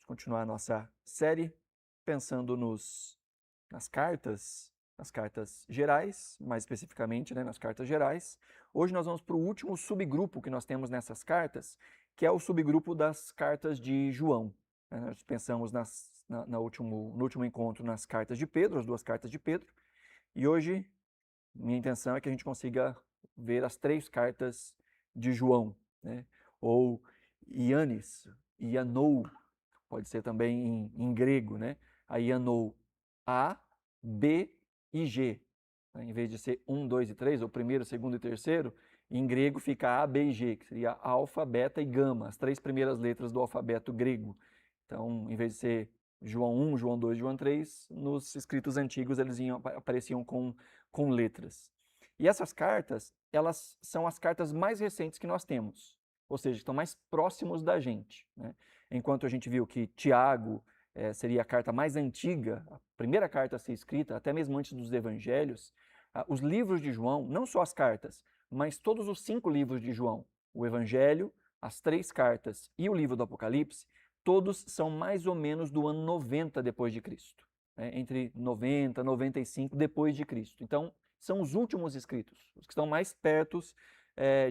continuar a nossa série pensando nas cartas gerais, mais especificamente, né, nas cartas gerais. Hoje nós vamos para o último subgrupo que nós temos nessas cartas, que é o subgrupo das cartas de João. Nós pensamos no último encontro nas cartas de Pedro, as duas cartas de Pedro, e hoje minha intenção é que a gente consiga ver as três cartas de João, né? Ou Ioannis, Ianou, pode ser também em grego, né? A Ianou, A, B e G. Em vez de ser 1, 2 e 3, ou primeiro, segundo e terceiro, em grego fica A, B e G, que seria alfa, beta e gama, as três primeiras letras do alfabeto grego. Então, em vez de ser João 1, João 2, João 3, nos escritos antigos eles apareciam com letras. E essas cartas, elas são as cartas mais recentes que nós temos, ou seja, estão mais próximos da gente, né? Enquanto a gente viu que Tiago seria a carta mais antiga, a primeira carta a ser escrita, até mesmo antes dos evangelhos, os livros de João, não só as cartas, mas todos os 5 livros de João, o evangelho, as 3 cartas e o livro do Apocalipse, todos são mais ou menos do ano 90 depois de Cristo, né? Entre 90 e 95 depois de Cristo. Então, são os últimos escritos, os que estão mais perto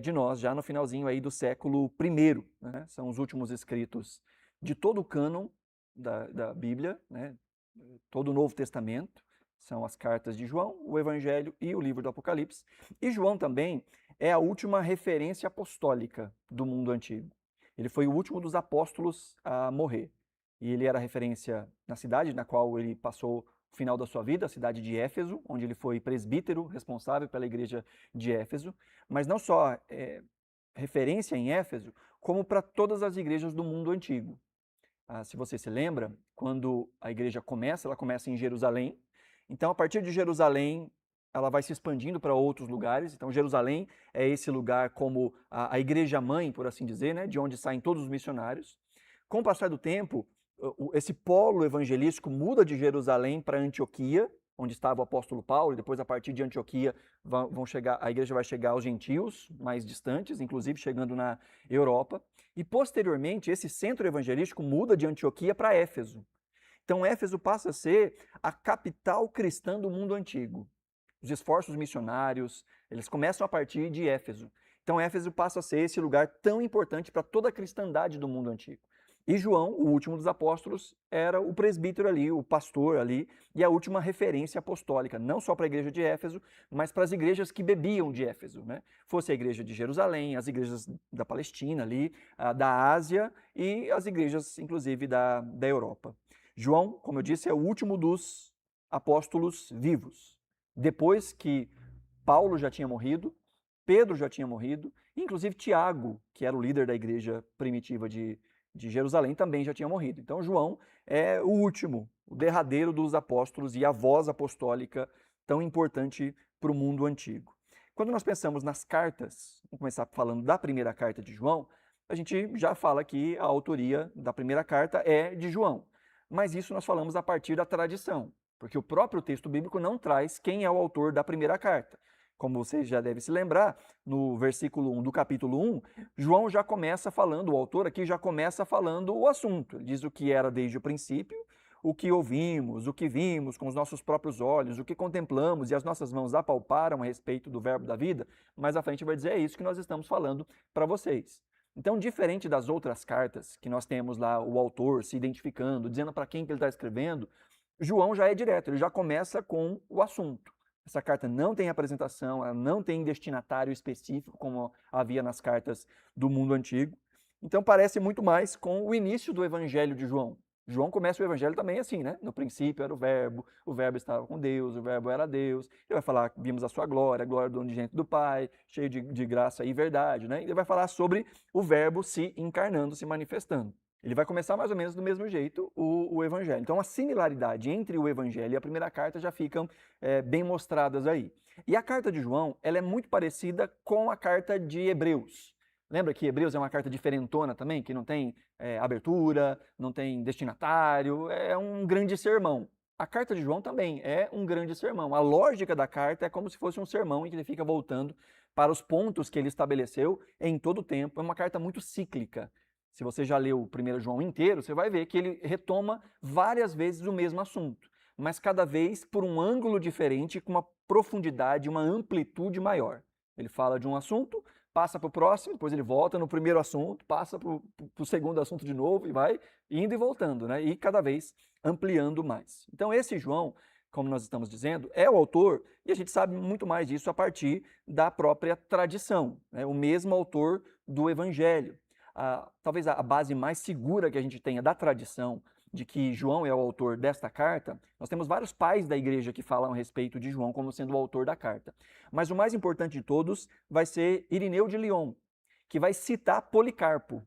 de nós, já no finalzinho aí do século I, né? São os últimos escritos de todo o cânon da Bíblia, né? Todo o Novo Testamento, são as cartas de João, o Evangelho e o livro do Apocalipse. E João também é a última referência apostólica do mundo antigo. Ele foi o último dos apóstolos a morrer. E ele era referência na cidade na qual ele passou o final da sua vida, a cidade de Éfeso, onde ele foi presbítero responsável pela igreja de Éfeso, mas não só referência em Éfeso, como para todas as igrejas do mundo antigo. Se você se lembra, quando a igreja começa, ela começa em Jerusalém. Então, a partir de Jerusalém, ela vai se expandindo para outros lugares. Então, Jerusalém é esse lugar como a igreja-mãe, por assim dizer, né, de onde saem todos os missionários. Com o passar do tempo, esse polo evangelístico muda de Jerusalém para Antioquia, onde estava o apóstolo Paulo, e depois, a partir de Antioquia, a igreja vai chegar aos gentios mais distantes, inclusive chegando na Europa. E, posteriormente, esse centro evangelístico muda de Antioquia para Éfeso. Então, Éfeso passa a ser a capital cristã do mundo antigo. Os esforços missionários, eles começam a partir de Éfeso. Então, Éfeso passa a ser esse lugar tão importante para toda a cristandade do mundo antigo. E João, o último dos apóstolos, era o presbítero ali, o pastor ali, e a última referência apostólica, não só para a igreja de Éfeso, mas para as igrejas que bebiam de Éfeso, né? Fosse a igreja de Jerusalém, as igrejas da Palestina ali, da Ásia e as igrejas, inclusive, da Europa. João, como eu disse, é o último dos apóstolos vivos. Depois que Paulo já tinha morrido, Pedro já tinha morrido, inclusive Tiago, que era o líder da igreja primitiva de Jerusalém, também já tinha morrido. Então, João é o último, o derradeiro dos apóstolos e a voz apostólica tão importante para o mundo antigo. Quando nós pensamos nas cartas, vamos começar falando da primeira carta de João, a gente já fala que a autoria da primeira carta é de João. Mas isso nós falamos a partir da tradição, porque o próprio texto bíblico não traz quem é o autor da primeira carta. Como você já deve se lembrar, no versículo 1 do capítulo 1, João já começa falando, o autor aqui já começa falando o assunto. Ele diz o que era desde o princípio, o que ouvimos, o que vimos com os nossos próprios olhos, o que contemplamos e as nossas mãos apalparam a respeito do verbo da vida. Mais à frente vai dizer, é isso que nós estamos falando para vocês. Então, diferente das outras cartas, que nós temos lá o autor se identificando, dizendo para quem que ele está escrevendo, João já é direto, ele já começa com o assunto. Essa carta não tem apresentação, ela não tem destinatário específico, como havia nas cartas do mundo antigo. Então parece muito mais com o início do Evangelho de João. João começa o Evangelho também assim, né? No princípio era o Verbo estava com Deus, o Verbo era Deus. Ele vai falar, vimos a sua glória, a glória do unigênito do Pai, cheio de graça e verdade, né? Ele vai falar sobre o Verbo se encarnando, se manifestando. Ele vai começar mais ou menos do mesmo jeito o Evangelho. Então, a similaridade entre o Evangelho e a primeira carta já ficam bem mostradas aí. E a carta de João, ela é muito parecida com a carta de Hebreus. Lembra que Hebreus é uma carta diferentona também, que não tem abertura, não tem destinatário, é um grande sermão. A carta de João também é um grande sermão. A lógica da carta é como se fosse um sermão em que ele fica voltando para os pontos que ele estabeleceu em todo o tempo. É uma carta muito cíclica. Se você já leu o 1 João inteiro, você vai ver que ele retoma várias vezes o mesmo assunto, mas cada vez por um ângulo diferente, com uma profundidade, uma amplitude maior. Ele fala de um assunto, passa para o próximo, depois ele volta no primeiro assunto, passa para o segundo assunto de novo e vai indo e voltando, né? E cada vez ampliando mais. Então esse João, como nós estamos dizendo, é o autor, e a gente sabe muito mais disso a partir da própria tradição, né? O mesmo autor do Evangelho. Talvez a base mais segura que a gente tenha da tradição de que João é o autor desta carta, nós temos vários pais da igreja que falam a respeito de João como sendo o autor da carta. Mas o mais importante de todos vai ser Irineu de Lyon, que vai citar Policarpo.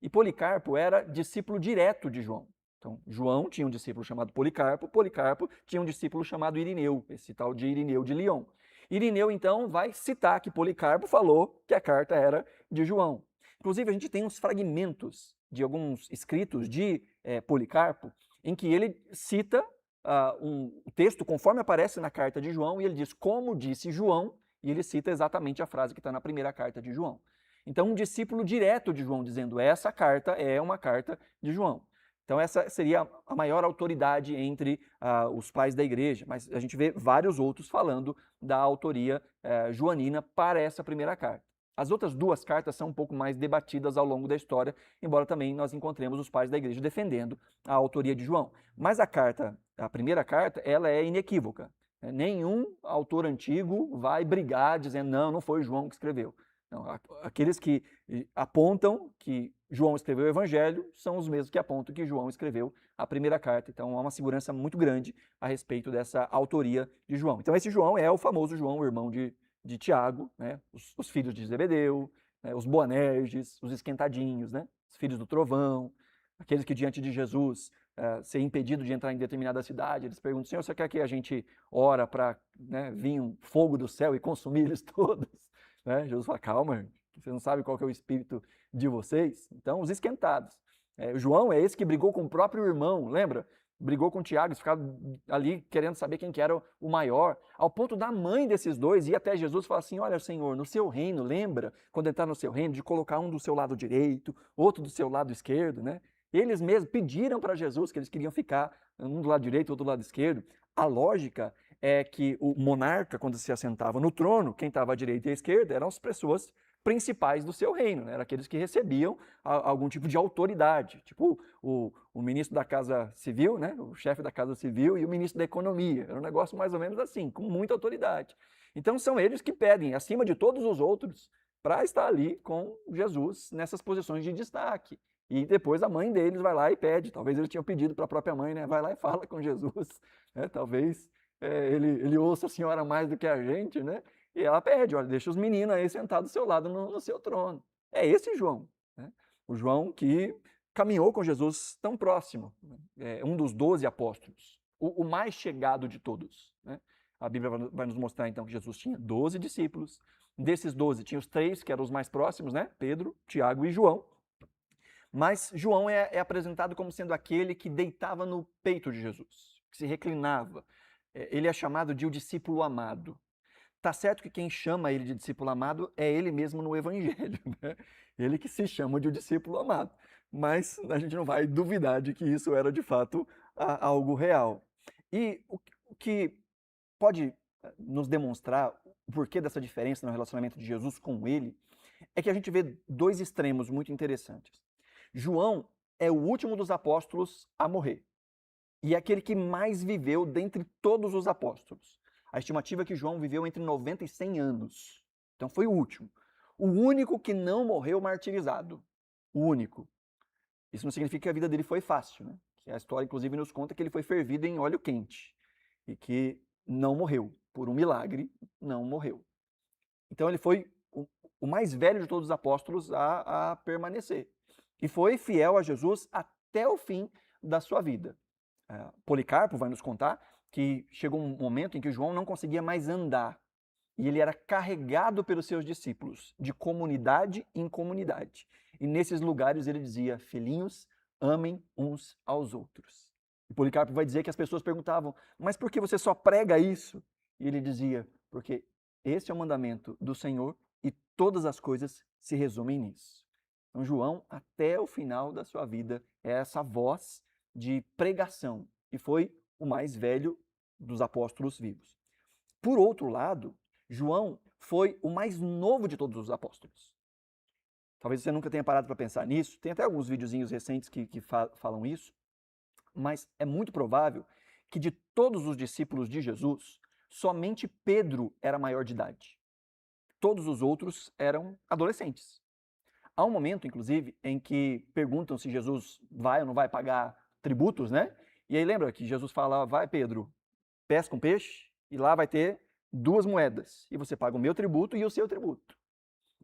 E Policarpo era discípulo direto de João. Então, João tinha um discípulo chamado Policarpo, Policarpo tinha um discípulo chamado Irineu, esse tal de Irineu de Lyon. Irineu, então, vai citar que Policarpo falou que a carta era de João. Inclusive, a gente tem uns fragmentos de alguns escritos de Policarpo, em que ele cita um texto conforme aparece na carta de João, e ele diz, como disse João, e ele cita exatamente a frase que está na primeira carta de João. Então, um discípulo direto de João dizendo, essa carta é uma carta de João. Então, essa seria a maior autoridade entre os pais da igreja, mas a gente vê vários outros falando da autoria joanina para essa primeira carta. As outras duas cartas são um pouco mais debatidas ao longo da história, embora também nós encontremos os pais da igreja defendendo a autoria de João. Mas a primeira carta, ela é inequívoca. Nenhum autor antigo vai brigar dizendo, não foi João que escreveu. Não, aqueles que apontam que João escreveu o Evangelho são os mesmos que apontam que João escreveu a primeira carta. Então há uma segurança muito grande a respeito dessa autoria de João. Então esse João é o famoso João, o irmão de Tiago, né? Os filhos de Zebedeu, né? Os Boanerges, os esquentadinhos, né? Os filhos do trovão, aqueles que diante de Jesus ser impedido de entrar em determinada cidade, eles perguntam, Senhor, você quer que a gente ora para vir um fogo do céu e consumir eles todos? Né? Jesus fala, calma, você não sabe qual que é o espírito de vocês? Então, os esquentados. João é esse que brigou com o próprio irmão, lembra? Brigou com Tiago, ficava ali querendo saber quem que era o maior, ao ponto da mãe desses dois ir até Jesus e falar assim, olha, Senhor, no seu reino, lembra, quando entrar no seu reino, de colocar um do seu lado direito, outro do seu lado esquerdo, né? Eles mesmos pediram para Jesus que eles queriam ficar um do lado direito, outro do lado esquerdo. A lógica é que o monarca, quando se assentava no trono, quem estava à direita e à esquerda eram as pessoas principais do seu reino, né? Eram aqueles que recebiam algum tipo de autoridade, tipo o ministro da Casa Civil, né? O chefe da Casa Civil e o ministro da Economia. Era um negócio mais ou menos assim, com muita autoridade. Então são eles que pedem, acima de todos os outros, para estar ali com Jesus nessas posições de destaque. E depois a mãe deles vai lá e pede, talvez eles tinham pedido para a própria mãe, né? Vai lá e fala com Jesus, né? Talvez ele ouça a senhora mais do que a gente, né? E ela pede, olha, deixa os meninos aí sentados do seu lado no seu trono. É esse João, né? O João que caminhou com Jesus tão próximo, né? Um dos 12 apóstolos, o mais chegado de todos, né? A Bíblia vai nos mostrar então que Jesus tinha 12 discípulos, desses 12 tinha os 3 que eram os mais próximos, né? Pedro, Tiago e João. Mas João é apresentado como sendo aquele que deitava no peito de Jesus, que se reclinava. Ele é chamado de o discípulo amado. Tá certo que quem chama ele de discípulo amado é ele mesmo no Evangelho, né? Ele que se chama de o discípulo amado. Mas a gente não vai duvidar de que isso era de fato algo real. E o que pode nos demonstrar o porquê dessa diferença no relacionamento de Jesus com ele é que a gente vê dois extremos muito interessantes. João é o último dos apóstolos a morrer e é aquele que mais viveu dentre todos os apóstolos. A estimativa é que João viveu entre 90 e 100 anos. Então foi o último. O único que não morreu martirizado. O único. Isso não significa que a vida dele foi fácil, né? Que a história, inclusive, nos conta que ele foi fervido em óleo quente e que não morreu. Por um milagre, não morreu. Então ele foi o mais velho de todos os apóstolos a permanecer. E foi fiel a Jesus até o fim da sua vida. Policarpo vai nos contar que chegou um momento em que João não conseguia mais andar e ele era carregado pelos seus discípulos de comunidade em comunidade. E nesses lugares ele dizia, filhinhos, amem uns aos outros. E Policarpo vai dizer que as pessoas perguntavam, mas por que você só prega isso? E ele dizia, porque esse é o mandamento do Senhor e todas as coisas se resumem nisso. Então, João, até o final da sua vida, é essa voz de pregação, e foi o mais velho dos apóstolos vivos. Por outro lado, João foi o mais novo de todos os apóstolos. Talvez você nunca tenha parado para pensar nisso, tem até alguns videozinhos recentes que falam isso, mas é muito provável que de todos os discípulos de Jesus, somente Pedro era maior de idade. Todos os outros eram adolescentes. Há um momento, inclusive, em que perguntam se Jesus vai ou não vai pagar tributos, né? E aí lembra que Jesus fala, vai Pedro, pesca um peixe e lá vai ter 2 moedas. E você paga o meu tributo e o seu tributo.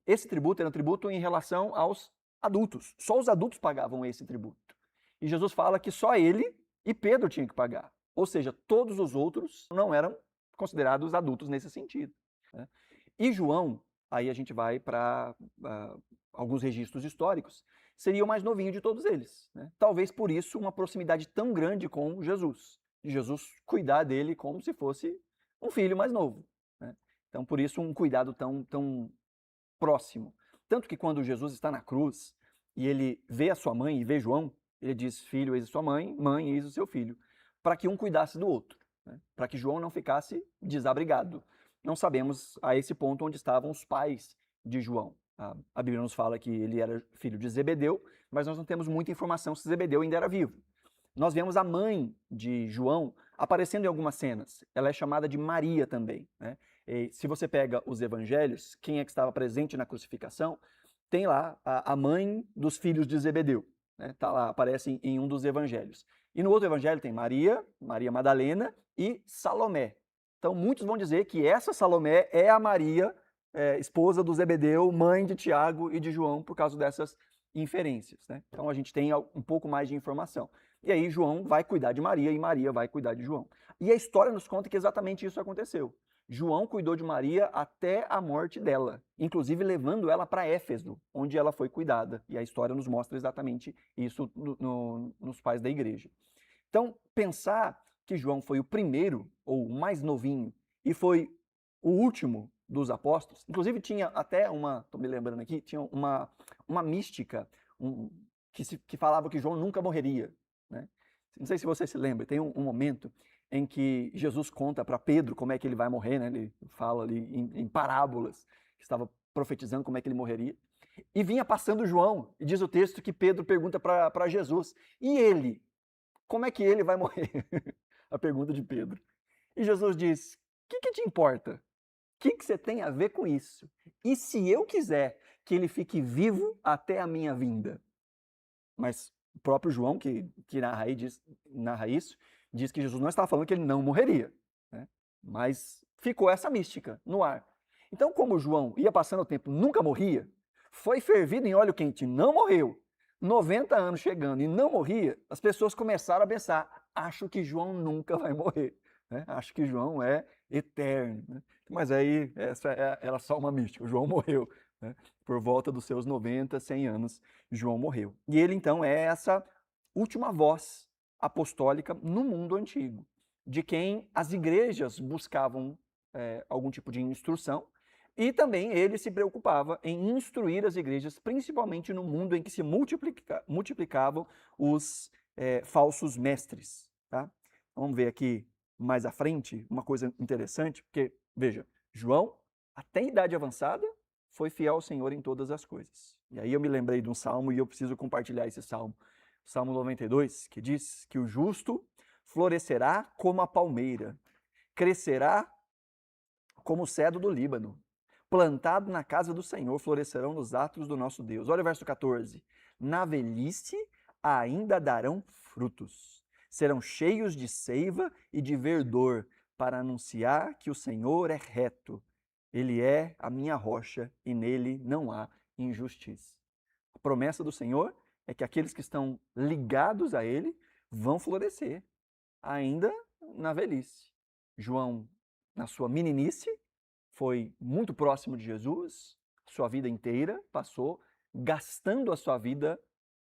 Esse tributo era um tributo em relação aos adultos. Só os adultos pagavam esse tributo. E Jesus fala que só ele e Pedro tinham que pagar. Ou seja, todos os outros não eram considerados adultos nesse sentido, né? E João, aí a gente vai para alguns registros históricos, seria o mais novinho de todos eles, né? Talvez por isso uma proximidade tão grande com Jesus, de Jesus cuidar dele como se fosse um filho mais novo, né? Então por isso um cuidado tão próximo. Tanto que quando Jesus está na cruz e ele vê a sua mãe e vê João, ele diz, filho, eis a sua mãe, mãe, eis o seu filho, para que um cuidasse do outro, né? Para que João não ficasse desabrigado. Não sabemos a esse ponto onde estavam os pais de João. A Bíblia nos fala que ele era filho de Zebedeu, mas nós não temos muita informação se Zebedeu ainda era vivo. Nós vemos a mãe de João aparecendo em algumas cenas. Ela é chamada de Maria também, né? E se você pega os evangelhos, quem é que estava presente na crucificação, tem lá a mãe dos filhos de Zebedeu, né? Tá lá, aparece em um dos evangelhos. E no outro evangelho tem Maria, Maria Madalena e Salomé. Então muitos vão dizer que essa Salomé é a Maria, esposa do Zebedeu, mãe de Tiago e de João, por causa dessas inferências, né? Então a gente tem um pouco mais de informação. E aí João vai cuidar de Maria e Maria vai cuidar de João. E a história nos conta que exatamente isso aconteceu. João cuidou de Maria até a morte dela, inclusive levando ela para Éfeso, onde ela foi cuidada. E a história nos mostra exatamente isso nos pais da igreja. Então, pensar que João foi o primeiro, ou o mais novinho, e foi o último dos apóstolos, inclusive tinha até estou me lembrando aqui, tinha uma mística que falava que João nunca morreria, né? Não sei se você se lembra, tem um momento em que Jesus conta para Pedro como é que ele vai morrer, né? Ele fala ali em parábolas, que estava profetizando como é que ele morreria. E vinha passando João, e diz o texto que Pedro pergunta para Jesus, e ele? Como é que ele vai morrer? A pergunta de Pedro. E Jesus diz, o que te importa? O que você tem a ver com isso? E se eu quiser que ele fique vivo até a minha vinda? Mas o próprio João, que narra isso, diz que Jesus não estava falando que ele não morreria, né? Mas ficou essa mística no ar. Então, como João ia passando o tempo, nunca morria, foi fervido em óleo quente, não morreu, 90 anos chegando e não morria, as pessoas começaram a pensar, acho que João nunca vai morrer, né? Acho que João é eterno, né? Mas aí, essa era só uma mística, o João morreu, né? Por volta dos seus 90, 100 anos, João morreu. E ele, então, é essa última voz apostólica no mundo antigo, de quem as igrejas buscavam algum tipo de instrução, e também ele se preocupava em instruir as igrejas, principalmente no mundo em que se multiplicavam os falsos mestres, tá? Vamos ver aqui mais à frente uma coisa interessante, porque, veja, João, até em idade avançada, foi fiel ao Senhor em todas as coisas. E aí eu me lembrei de um salmo e eu preciso compartilhar esse salmo. Salmo 92, que diz que o justo florescerá como a palmeira, crescerá como o cedro do Líbano. Plantado na casa do Senhor, florescerão nos atos do nosso Deus. Olha o verso 14. Na velhice ainda darão frutos. Serão cheios de seiva e de verdor, para anunciar que o Senhor é reto. Ele é a minha rocha e nele não há injustiça. A promessa do Senhor é que aqueles que estão ligados a ele vão florescer, ainda na velhice. João, na sua meninice, foi muito próximo de Jesus, sua vida inteira passou gastando a sua vida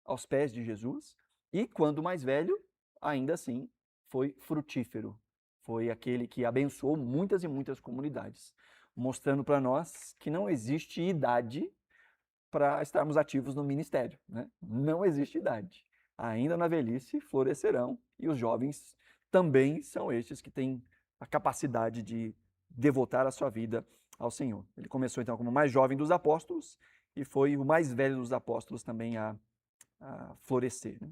aos pés de Jesus, e quando mais velho, ainda assim, foi frutífero. Foi aquele que abençoou muitas e muitas comunidades, mostrando para nós que não existe idade para estarmos ativos no ministério, né? Não existe idade. Ainda na velhice florescerão, e os jovens também são estes que têm a capacidade de devotar a sua vida ao Senhor. Ele começou então como o mais jovem dos apóstolos e foi o mais velho dos apóstolos também a florescer, né?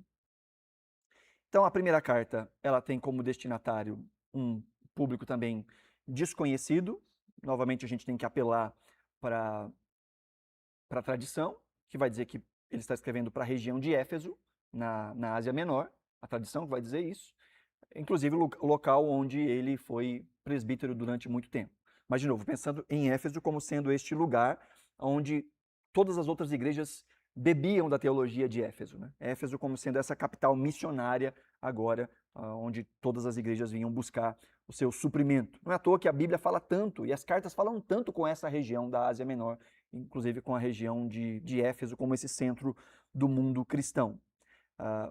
Então a primeira carta, ela tem como destinatário um público também desconhecido. Novamente a gente tem que apelar para a tradição, que vai dizer que ele está escrevendo para a região de Éfeso, na Ásia Menor, a tradição vai dizer isso, inclusive o local onde ele foi presbítero durante muito tempo. Mas, de novo, pensando em Éfeso como sendo este lugar onde todas as outras igrejas bebiam da teologia de Éfeso, né? Éfeso como sendo essa capital missionária agora, onde todas as igrejas vinham buscar o seu suprimento. Não é à toa que a Bíblia fala tanto, e as cartas falam tanto com essa região da Ásia Menor, inclusive com a região de Éfeso como esse centro do mundo cristão.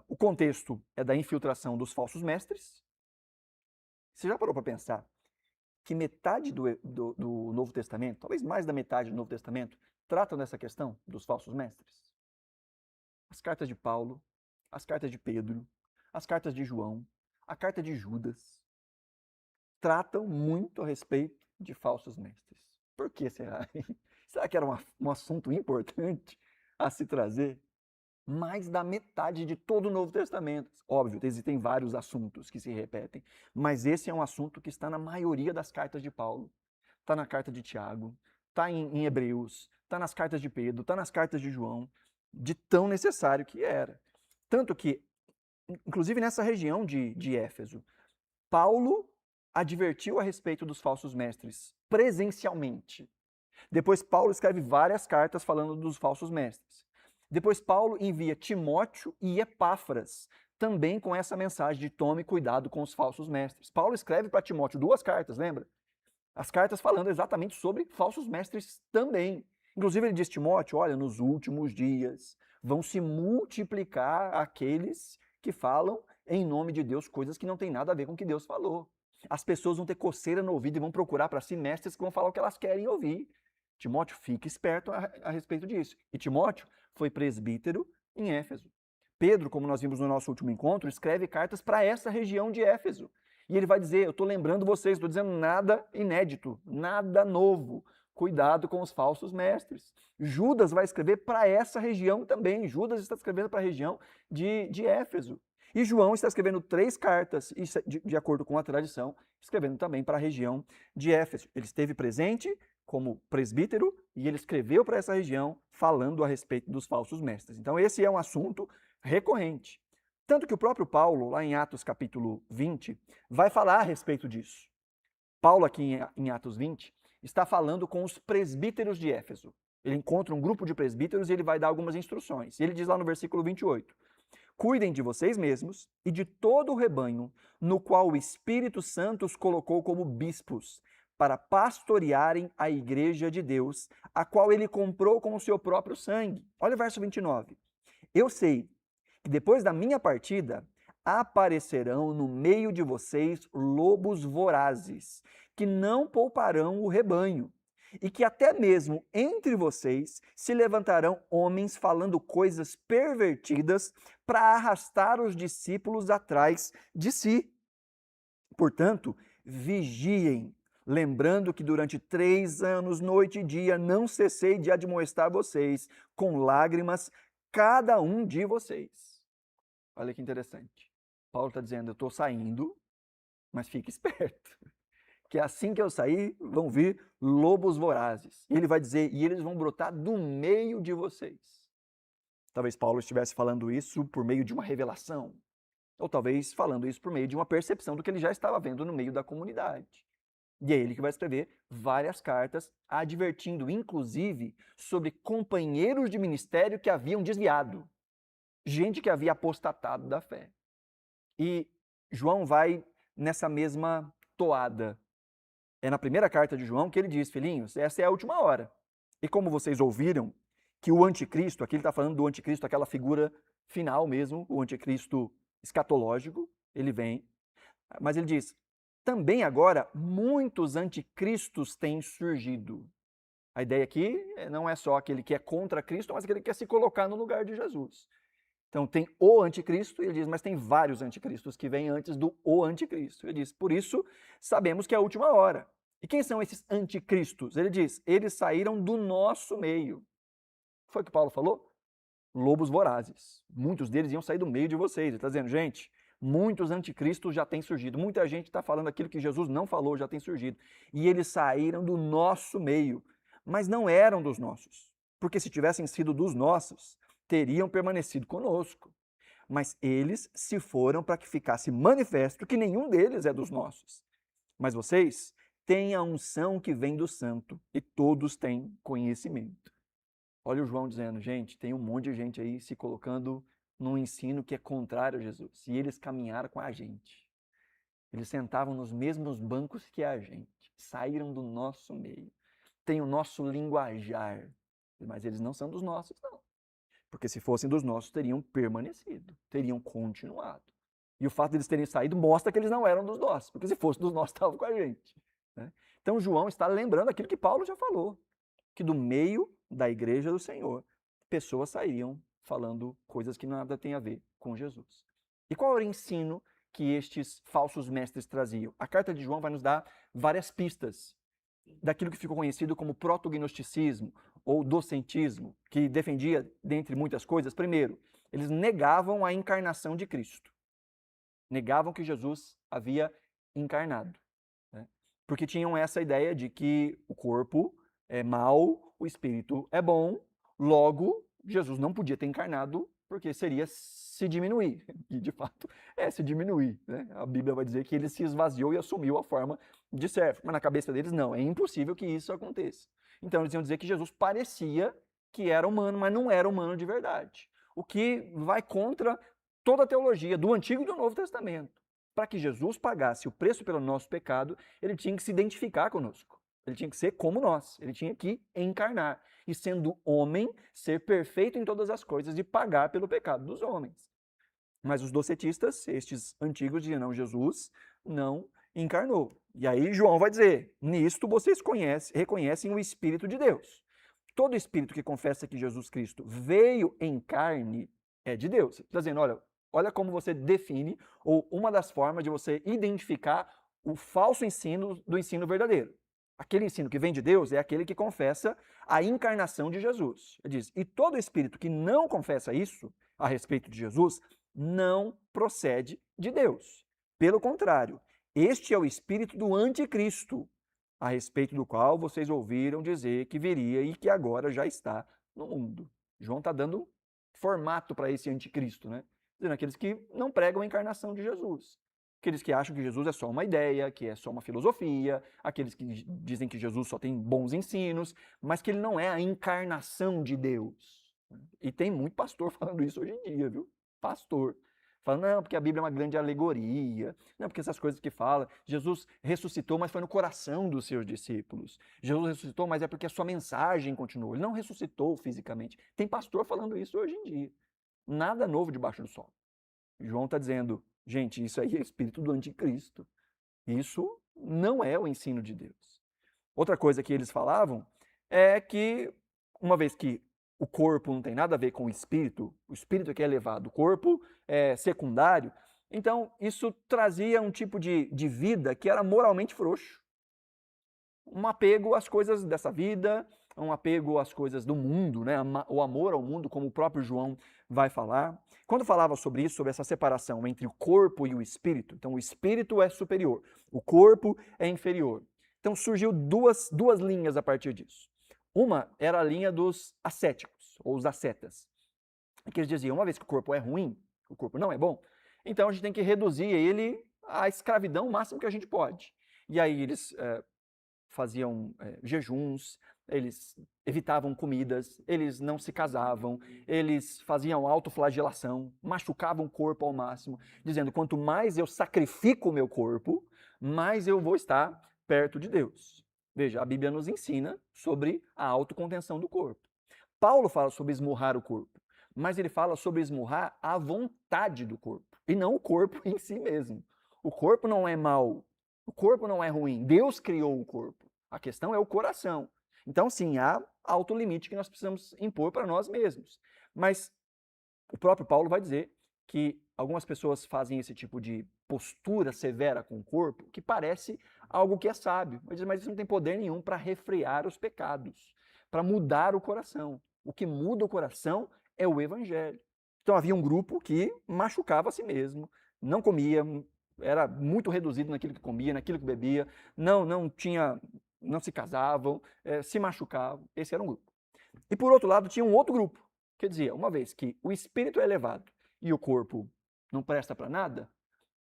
O contexto é da infiltração dos falsos mestres. Você já parou para pensar que metade do Novo Testamento, talvez mais da metade do Novo Testamento, tratam dessa questão dos falsos mestres? As cartas de Paulo, as cartas de Pedro, as cartas de João, a carta de Judas, tratam muito a respeito de falsos mestres. Por que será? Será que era um assunto importante a se trazer? Mais da metade de todo o Novo Testamento. Óbvio, existem vários assuntos que se repetem, mas esse é um assunto que está na maioria das cartas de Paulo. Está na carta de Tiago, está em Hebreus, está nas cartas de Pedro, está nas cartas de João, de tão necessário que era. Tanto que, inclusive nessa região de Éfeso, Paulo advertiu a respeito dos falsos mestres presencialmente. Depois Paulo escreve várias cartas falando dos falsos mestres. Depois Paulo envia Timóteo e Epáfras, também com essa mensagem de tome cuidado com os falsos mestres. Paulo escreve para Timóteo 2 cartas, lembra? As cartas falando exatamente sobre falsos mestres também. Inclusive ele diz a Timóteo, olha, nos últimos dias vão se multiplicar aqueles que falam em nome de Deus coisas que não tem nada a ver com o que Deus falou. As pessoas vão ter coceira no ouvido e vão procurar para si mestres que vão falar o que elas querem ouvir. Timóteo, fique esperto a respeito disso. E Timóteo foi presbítero em Éfeso. Pedro, como nós vimos no nosso último encontro, escreve cartas para essa região de Éfeso. E ele vai dizer, eu estou lembrando vocês, estou dizendo nada inédito, nada novo. Cuidado com os falsos mestres. Judas vai escrever para essa região também. Judas está escrevendo para a região de Éfeso. E João está escrevendo 3 cartas, de acordo com a tradição, escrevendo também para a região de Éfeso. Ele esteve presente como presbítero e ele escreveu para essa região falando a respeito dos falsos mestres. Então esse é um assunto recorrente. Tanto que o próprio Paulo, lá em Atos capítulo 20, vai falar a respeito disso. Paulo aqui em Atos 20 está falando com os presbíteros de Éfeso. Ele encontra um grupo de presbíteros e ele vai dar algumas instruções. E ele diz lá no versículo 28, cuidem de vocês mesmos e de todo o rebanho no qual o Espírito Santo os colocou como bispos, para pastorearem a igreja de Deus, a qual ele comprou com o seu próprio sangue. Olha o verso 29. Eu sei que depois da minha partida, aparecerão no meio de vocês lobos vorazes, que não pouparão o rebanho, e que até mesmo entre vocês se levantarão homens falando coisas pervertidas para arrastar os discípulos atrás de si. Portanto, vigiem, lembrando que durante 3 anos, noite e dia, não cessei de admoestar vocês com lágrimas, cada um de vocês. Olha que interessante. Paulo está dizendo, eu estou saindo, mas fique esperto, que assim que eu sair, vão vir lobos vorazes. E ele vai dizer, e eles vão brotar do meio de vocês. Talvez Paulo estivesse falando isso por meio de uma revelação, ou talvez falando isso por meio de uma percepção do que ele já estava vendo no meio da comunidade. E é ele que vai escrever várias cartas, advertindo, inclusive, sobre companheiros de ministério que haviam desviado. Gente que havia apostatado da fé. E João vai nessa mesma toada. É na primeira carta de João que ele diz, filhinhos, essa é a última hora. E como vocês ouviram, que o anticristo, aqui ele está falando do anticristo, aquela figura final mesmo, o anticristo escatológico, ele vem, mas ele diz, também agora muitos anticristos têm surgido. A ideia aqui não é só aquele que é contra Cristo, mas aquele que quer se colocar no lugar de Jesus. Então tem o anticristo, e ele diz, mas tem vários anticristos que vêm antes do o anticristo. Ele diz, por isso sabemos que é a última hora. E quem são esses anticristos? Ele diz, eles saíram do nosso meio. Foi o que Paulo falou? Lobos vorazes. Muitos deles iam sair do meio de vocês. Ele está dizendo, gente, muitos anticristos já têm surgido. Muita gente está falando aquilo que Jesus não falou, já tem surgido. E eles saíram do nosso meio, mas não eram dos nossos. Porque se tivessem sido dos nossos, teriam permanecido conosco. Mas eles se foram para que ficasse manifesto que nenhum deles é dos nossos. Mas vocês têm a unção que vem do santo e todos têm conhecimento. Olha o João dizendo, gente, tem um monte de gente aí se colocando num ensino que é contrário a Jesus. E eles caminharam com a gente. Eles sentavam nos mesmos bancos que a gente. Saíram do nosso meio. Tem o nosso linguajar. Mas eles não são dos nossos, não. Porque se fossem dos nossos, teriam permanecido. Teriam continuado. E o fato de eles terem saído mostra que eles não eram dos nossos. Porque se fossem dos nossos, estavam com a gente. Né? Então João está lembrando aquilo que Paulo já falou. Que do meio da igreja do Senhor, pessoas saíam falando coisas que nada tem a ver com Jesus. E qual era o ensino que estes falsos mestres traziam? A carta de João vai nos dar várias pistas daquilo que ficou conhecido como protognosticismo ou docentismo, que defendia, dentre muitas coisas, primeiro, eles negavam a encarnação de Cristo. Negavam que Jesus havia encarnado. Né? Porque tinham essa ideia de que o corpo é mau, o espírito é bom, logo, Jesus não podia ter encarnado porque seria se diminuir. E, de fato, é se diminuir. Né? A Bíblia vai dizer que ele se esvaziou e assumiu a forma de servo. Mas na cabeça deles, não, é impossível que isso aconteça. Então, eles iam dizer que Jesus parecia que era humano, mas não era humano de verdade. O que vai contra toda a teologia do Antigo e do Novo Testamento. Para que Jesus pagasse o preço pelo nosso pecado, ele tinha que se identificar conosco. Ele tinha que ser como nós, ele tinha que encarnar. E sendo homem, ser perfeito em todas as coisas e pagar pelo pecado dos homens. Mas os docetistas, estes antigos, diziam, não, Jesus não encarnou. E aí João vai dizer, nisto vocês reconhecem o Espírito de Deus. Todo espírito que confessa que Jesus Cristo veio em carne é de Deus. Ele está dizendo, olha como você define, ou uma das formas de você identificar o falso ensino do ensino verdadeiro. Aquele ensino que vem de Deus é aquele que confessa a encarnação de Jesus. Ele diz, e todo espírito que não confessa isso a respeito de Jesus, não procede de Deus. Pelo contrário, este é o espírito do anticristo, a respeito do qual vocês ouviram dizer que viria e que agora já está no mundo. João está dando formato para esse anticristo, né? Dizendo aqueles que não pregam a encarnação de Jesus. Aqueles que acham que Jesus é só uma ideia, que é só uma filosofia, aqueles que dizem que Jesus só tem bons ensinos, mas que ele não é a encarnação de Deus. E tem muito pastor falando isso hoje em dia, viu? Pastor. Falando, não, porque a Bíblia é uma grande alegoria, não, porque essas coisas que fala, Jesus ressuscitou, mas foi no coração dos seus discípulos. Jesus ressuscitou, mas é porque a sua mensagem continuou. Ele não ressuscitou fisicamente. Tem pastor falando isso hoje em dia. Nada novo debaixo do sol. João está dizendo, gente, isso aí é espírito do anticristo. Isso não é o ensino de Deus. Outra coisa que eles falavam é que, uma vez que o corpo não tem nada a ver com o espírito é que é elevado, o corpo é secundário, então isso trazia um tipo de vida que era moralmente frouxo. Um apego às coisas dessa vida, um apego às coisas do mundo, né? O amor ao mundo, como o próprio João vai falar. Quando falava sobre isso, sobre essa separação entre o corpo e o espírito, então o espírito é superior, o corpo é inferior. Então surgiu duas linhas a partir disso. Uma era a linha dos ascéticos, ou os ascetas, que eles diziam, uma vez que o corpo é ruim, o corpo não é bom, então a gente tem que reduzir ele à escravidão o máximo que a gente pode. E aí eles faziam jejuns, eles evitavam comidas, eles não se casavam, eles faziam autoflagelação, machucavam o corpo ao máximo, dizendo, quanto mais eu sacrifico o meu corpo, mais eu vou estar perto de Deus. Veja, a Bíblia nos ensina sobre a autocontenção do corpo. Paulo fala sobre esmurrar o corpo, mas ele fala sobre esmurrar a vontade do corpo, e não o corpo em si mesmo. O corpo não é mau, o corpo não é ruim, Deus criou o corpo. A questão é o coração. Então, sim, há alto limite que nós precisamos impor para nós mesmos. Mas o próprio Paulo vai dizer que algumas pessoas fazem esse tipo de postura severa com o corpo, que parece algo que é sábio, mas isso não tem poder nenhum para refrear os pecados, para mudar o coração. O que muda o coração é o evangelho. Então havia um grupo que machucava a si mesmo, não comia, era muito reduzido naquilo que comia, naquilo que bebia, não se casavam, se machucavam. Esse era um grupo. E por outro lado tinha um outro grupo, que dizia, uma vez que o espírito é elevado e o corpo não presta para nada,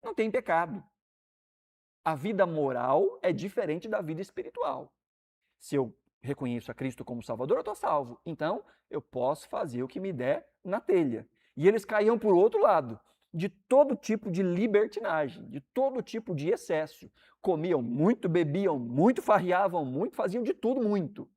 não tem pecado. A vida moral é diferente da vida espiritual. Se eu reconheço a Cristo como Salvador, eu estou salvo. Então, eu posso fazer o que me der na telha. E eles caíam por outro lado, de todo tipo de libertinagem, de todo tipo de excesso. Comiam muito, bebiam muito, farreavam muito, faziam de tudo muito.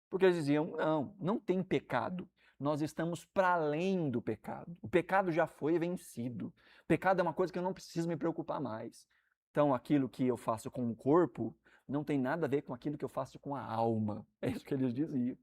Porque eles diziam, não tem pecado. Nós estamos para além do pecado. O pecado já foi vencido. O pecado é uma coisa que eu não preciso me preocupar mais. Então, aquilo que eu faço com o corpo não tem nada a ver com aquilo que eu faço com a alma. É isso que eles diziam.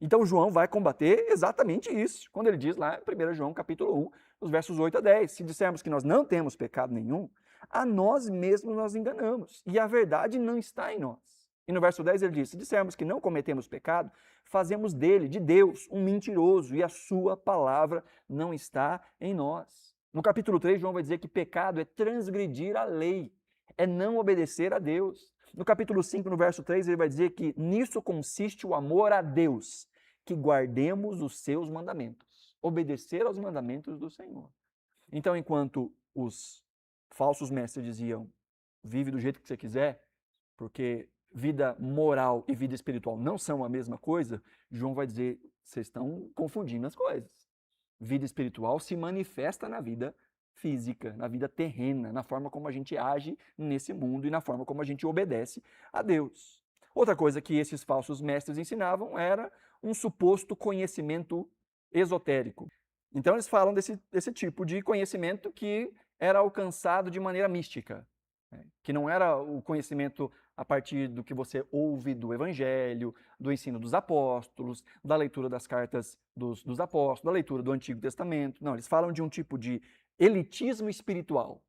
Então, João vai combater exatamente isso, quando ele diz lá em 1 João capítulo 1, os versos 8 a 10, se dissermos que nós não temos pecado nenhum, a nós mesmos nós enganamos, e a verdade não está em nós. E no verso 10 ele diz, se dissermos que não cometemos pecado, fazemos dele, de Deus, um mentiroso, e a sua palavra não está em nós. No capítulo 3, João vai dizer que pecado é transgredir a lei, é não obedecer a Deus. No capítulo 5, no verso 3, ele vai dizer que nisso consiste o amor a Deus, que guardemos os seus mandamentos, obedecer aos mandamentos do Senhor. Então, enquanto os falsos mestres diziam, vive do jeito que você quiser, porque vida moral e vida espiritual não são a mesma coisa, João vai dizer, vocês estão confundindo as coisas. Vida espiritual se manifesta na vida física, na vida terrena, na forma como a gente age nesse mundo e na forma como a gente obedece a Deus. Outra coisa que esses falsos mestres ensinavam era um suposto conhecimento esotérico. Então eles falam desse tipo de conhecimento que era alcançado de maneira mística, que não era o conhecimento a partir do que você ouve do Evangelho, do ensino dos apóstolos, da leitura das cartas dos apóstolos, da leitura do Antigo Testamento. Não, eles falam de um tipo de elitismo espiritual,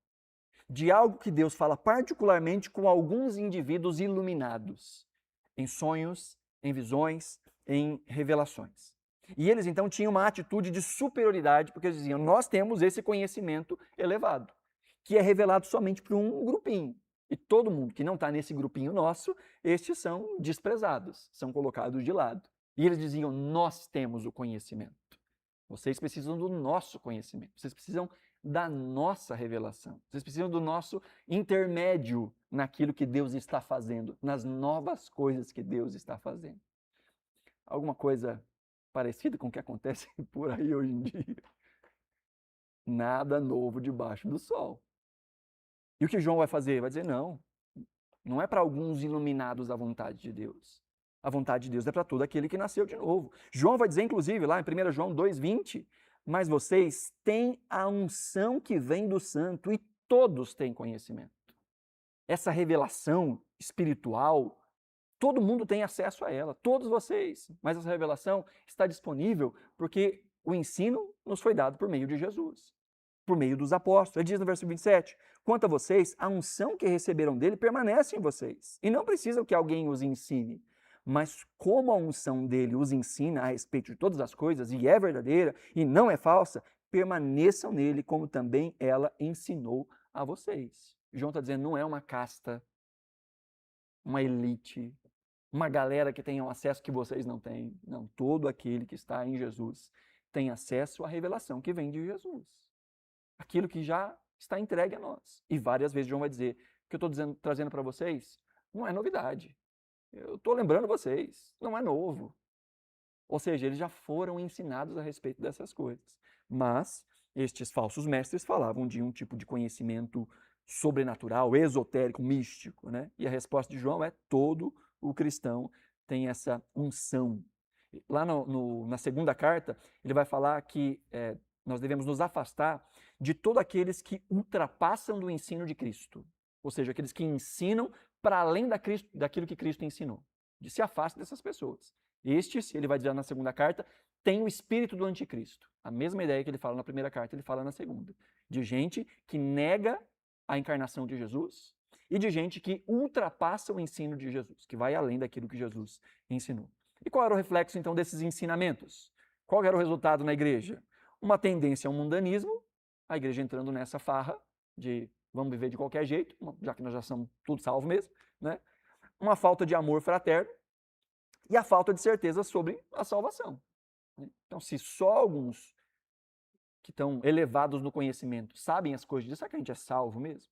de algo que Deus fala particularmente com alguns indivíduos iluminados, em sonhos, em visões, em revelações. E eles então tinham uma atitude de superioridade, porque eles diziam, nós temos esse conhecimento elevado, que é revelado somente por um grupinho. E todo mundo que não está nesse grupinho nosso, estes são desprezados, são colocados de lado. E eles diziam, nós temos o conhecimento. Vocês precisam do nosso conhecimento, vocês precisam da nossa revelação, vocês precisam do nosso intermédio naquilo que Deus está fazendo, nas novas coisas que Deus está fazendo. Alguma coisa parecida com o que acontece por aí hoje em dia? Nada novo debaixo do sol. E o que João vai fazer? Vai dizer, não é para alguns iluminados a vontade de Deus. A vontade de Deus é para todo aquele que nasceu de novo. João vai dizer, inclusive, lá em 1 João 2,20, mas vocês têm a unção que vem do santo e todos têm conhecimento. Essa revelação espiritual, todo mundo tem acesso a ela, todos vocês. Mas essa revelação está disponível porque o ensino nos foi dado por meio de Jesus, por meio dos apóstolos. Ele diz no verso 27, quanto a vocês, a unção que receberam dele permanece em vocês, e não precisam que alguém os ensine. Mas como a unção dele os ensina a respeito de todas as coisas, e é verdadeira, e não é falsa, permaneçam nele, como também ela ensinou a vocês. João está dizendo, não é uma casta, uma elite, uma galera que tenha um acesso que vocês não têm. Não, todo aquele que está em Jesus tem acesso à revelação que vem de Jesus. Aquilo que já está entregue a nós. E várias vezes João vai dizer, o que eu estou trazendo para vocês não é novidade. Eu estou lembrando vocês, não é novo. Ou seja, eles já foram ensinados a respeito dessas coisas. Mas estes falsos mestres falavam de um tipo de conhecimento sobrenatural, esotérico, místico, né? E a resposta de João é todo o cristão tem essa unção. Lá na segunda carta, ele vai falar que nós devemos nos afastar de todos aqueles que ultrapassam do ensino de Cristo. Ou seja, aqueles que ensinam para além daquilo que Cristo ensinou. de se afaste dessas pessoas. Estes, ele vai dizer na segunda carta, tem o espírito do anticristo. A mesma ideia que ele fala na primeira carta, ele fala na segunda. De gente que nega a encarnação de Jesus e de gente que ultrapassa o ensino de Jesus, que vai além daquilo que Jesus ensinou. E qual era o reflexo, então, desses ensinamentos? Qual era o resultado na igreja? Uma tendência ao mundanismo, a igreja entrando nessa farra de vamos viver de qualquer jeito, já que nós já somos tudo salvo mesmo, né? Uma falta de amor fraterno e a falta de certeza sobre a salvação. Então, se só alguns que estão elevados no conhecimento sabem as coisas disso, será que a gente é salvo mesmo?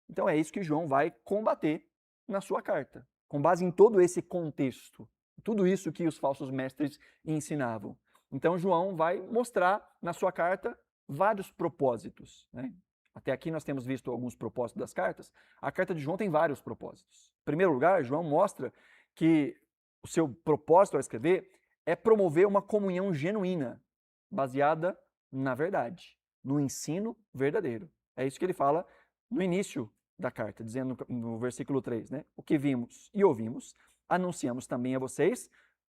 Então é isso que João vai combater na sua carta, com base em todo esse contexto, tudo isso que os falsos mestres ensinavam. Então João vai mostrar na sua carta vários propósitos, né? Até aqui nós temos visto alguns propósitos das cartas. A carta de João tem vários propósitos. Em primeiro lugar, João mostra que o seu propósito ao escrever é promover uma comunhão genuína, baseada na verdade, no ensino verdadeiro. É isso que ele fala no início da carta, dizendo no versículo 3, né? O que vimos e ouvimos, anunciamos também a vocês,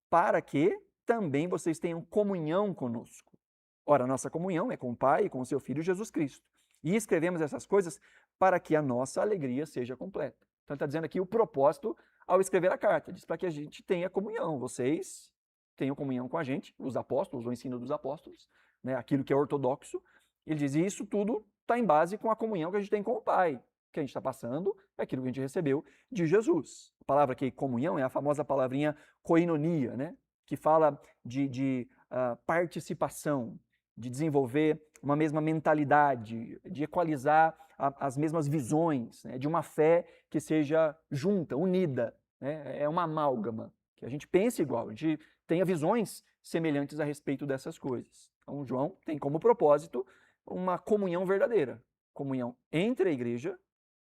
para que também vocês tenham comunhão conosco. Ora, a nossa comunhão é com o Pai e com o seu Filho Jesus Cristo. E escrevemos essas coisas para que a nossa alegria seja completa. Então ele está dizendo aqui o propósito ao escrever a carta. Diz para que a gente tenha comunhão. Vocês tenham comunhão com a gente, os apóstolos, o ensino dos apóstolos, né, aquilo que é ortodoxo. Ele diz, e isso tudo está em base com a comunhão que a gente tem com o Pai. Que a gente está passando é aquilo que a gente recebeu de Jesus. A palavra aqui, comunhão, é a famosa palavrinha koinonia, né, que fala de participação, de desenvolver uma mesma mentalidade, de equalizar as mesmas visões, né, de uma fé que seja junta, unida, né, é uma amálgama, que a gente pense igual, a gente tenha visões semelhantes a respeito dessas coisas. Então, João tem como propósito uma comunhão verdadeira, comunhão entre a igreja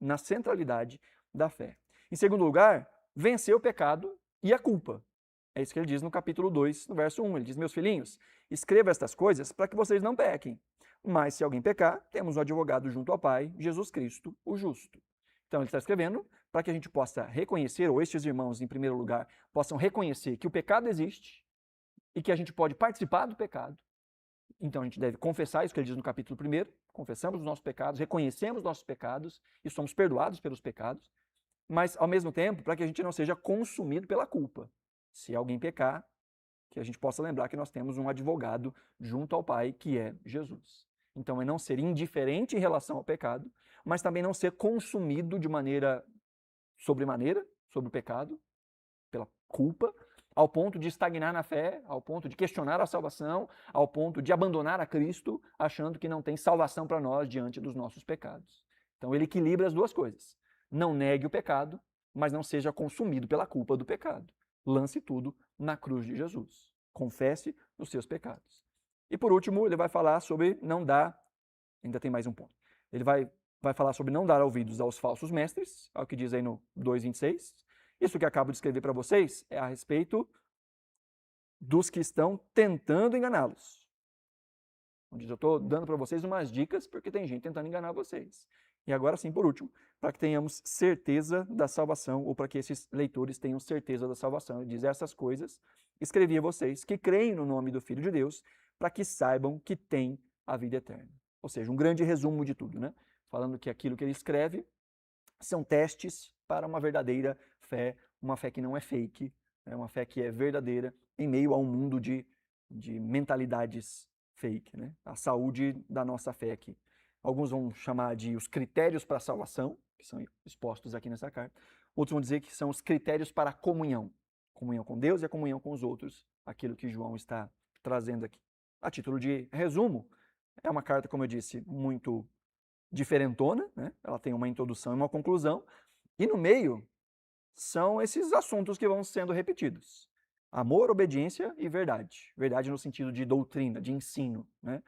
na centralidade da fé. Em segundo lugar, vencer o pecado e a culpa. É isso que ele diz no capítulo 2, no verso 1. Ele diz, meus filhinhos, escreva estas coisas para que vocês não pequem. Mas se alguém pecar, temos um advogado junto ao Pai, Jesus Cristo, o justo. Então ele está escrevendo para que a gente possa reconhecer, ou estes irmãos, em primeiro lugar, possam reconhecer que o pecado existe e que a gente pode participar do pecado. Então a gente deve confessar isso que ele diz no capítulo 1, confessamos os nossos pecados, reconhecemos os nossos pecados e somos perdoados pelos pecados, mas ao mesmo tempo para que a gente não seja consumido pela culpa. Se alguém pecar, que a gente possa lembrar que nós temos um advogado junto ao Pai, que é Jesus. Então é não ser indiferente em relação ao pecado, mas também não ser consumido de maneira sobremaneira, sobre o pecado, pela culpa, ao ponto de estagnar na fé, ao ponto de questionar a salvação, ao ponto de abandonar a Cristo, achando que não tem salvação para nós diante dos nossos pecados. Então ele equilibra as duas coisas. Não negue o pecado, mas não seja consumido pela culpa do pecado. Lance tudo na cruz de Jesus. Confesse os seus pecados. E por último, ele vai falar sobre não dar, ainda tem mais um ponto. Ele vai falar sobre não dar ouvidos aos falsos mestres, ao que diz aí no 2:26. Isso que acabo de escrever para vocês é a respeito dos que estão tentando enganá-los. Eu estou dando para vocês umas dicas porque tem gente tentando enganar vocês. E agora sim, por último, para que tenhamos certeza da salvação, ou para que esses leitores tenham certeza da salvação. Ele diz essas coisas, escrevi a vocês que creem no nome do Filho de Deus, para que saibam que têm a vida eterna. Ou seja, um grande resumo de tudo, né? Falando que aquilo que ele escreve são testes para uma verdadeira fé, uma fé que não é fake, né? Uma fé que é verdadeira em meio a um mundo de mentalidades fake, né? A saúde da nossa fé aqui. Alguns vão chamar de os critérios para a salvação, que são expostos aqui nessa carta. Outros vão dizer que são os critérios para a comunhão. Comunhão com Deus e a comunhão com os outros, aquilo que João está trazendo aqui. A título de resumo, é uma carta, como eu disse, muito diferentona, né? Ela tem uma introdução e uma conclusão, e no meio são esses assuntos que vão sendo repetidos. Amor, obediência e verdade. Verdade no sentido de doutrina, de ensino, né?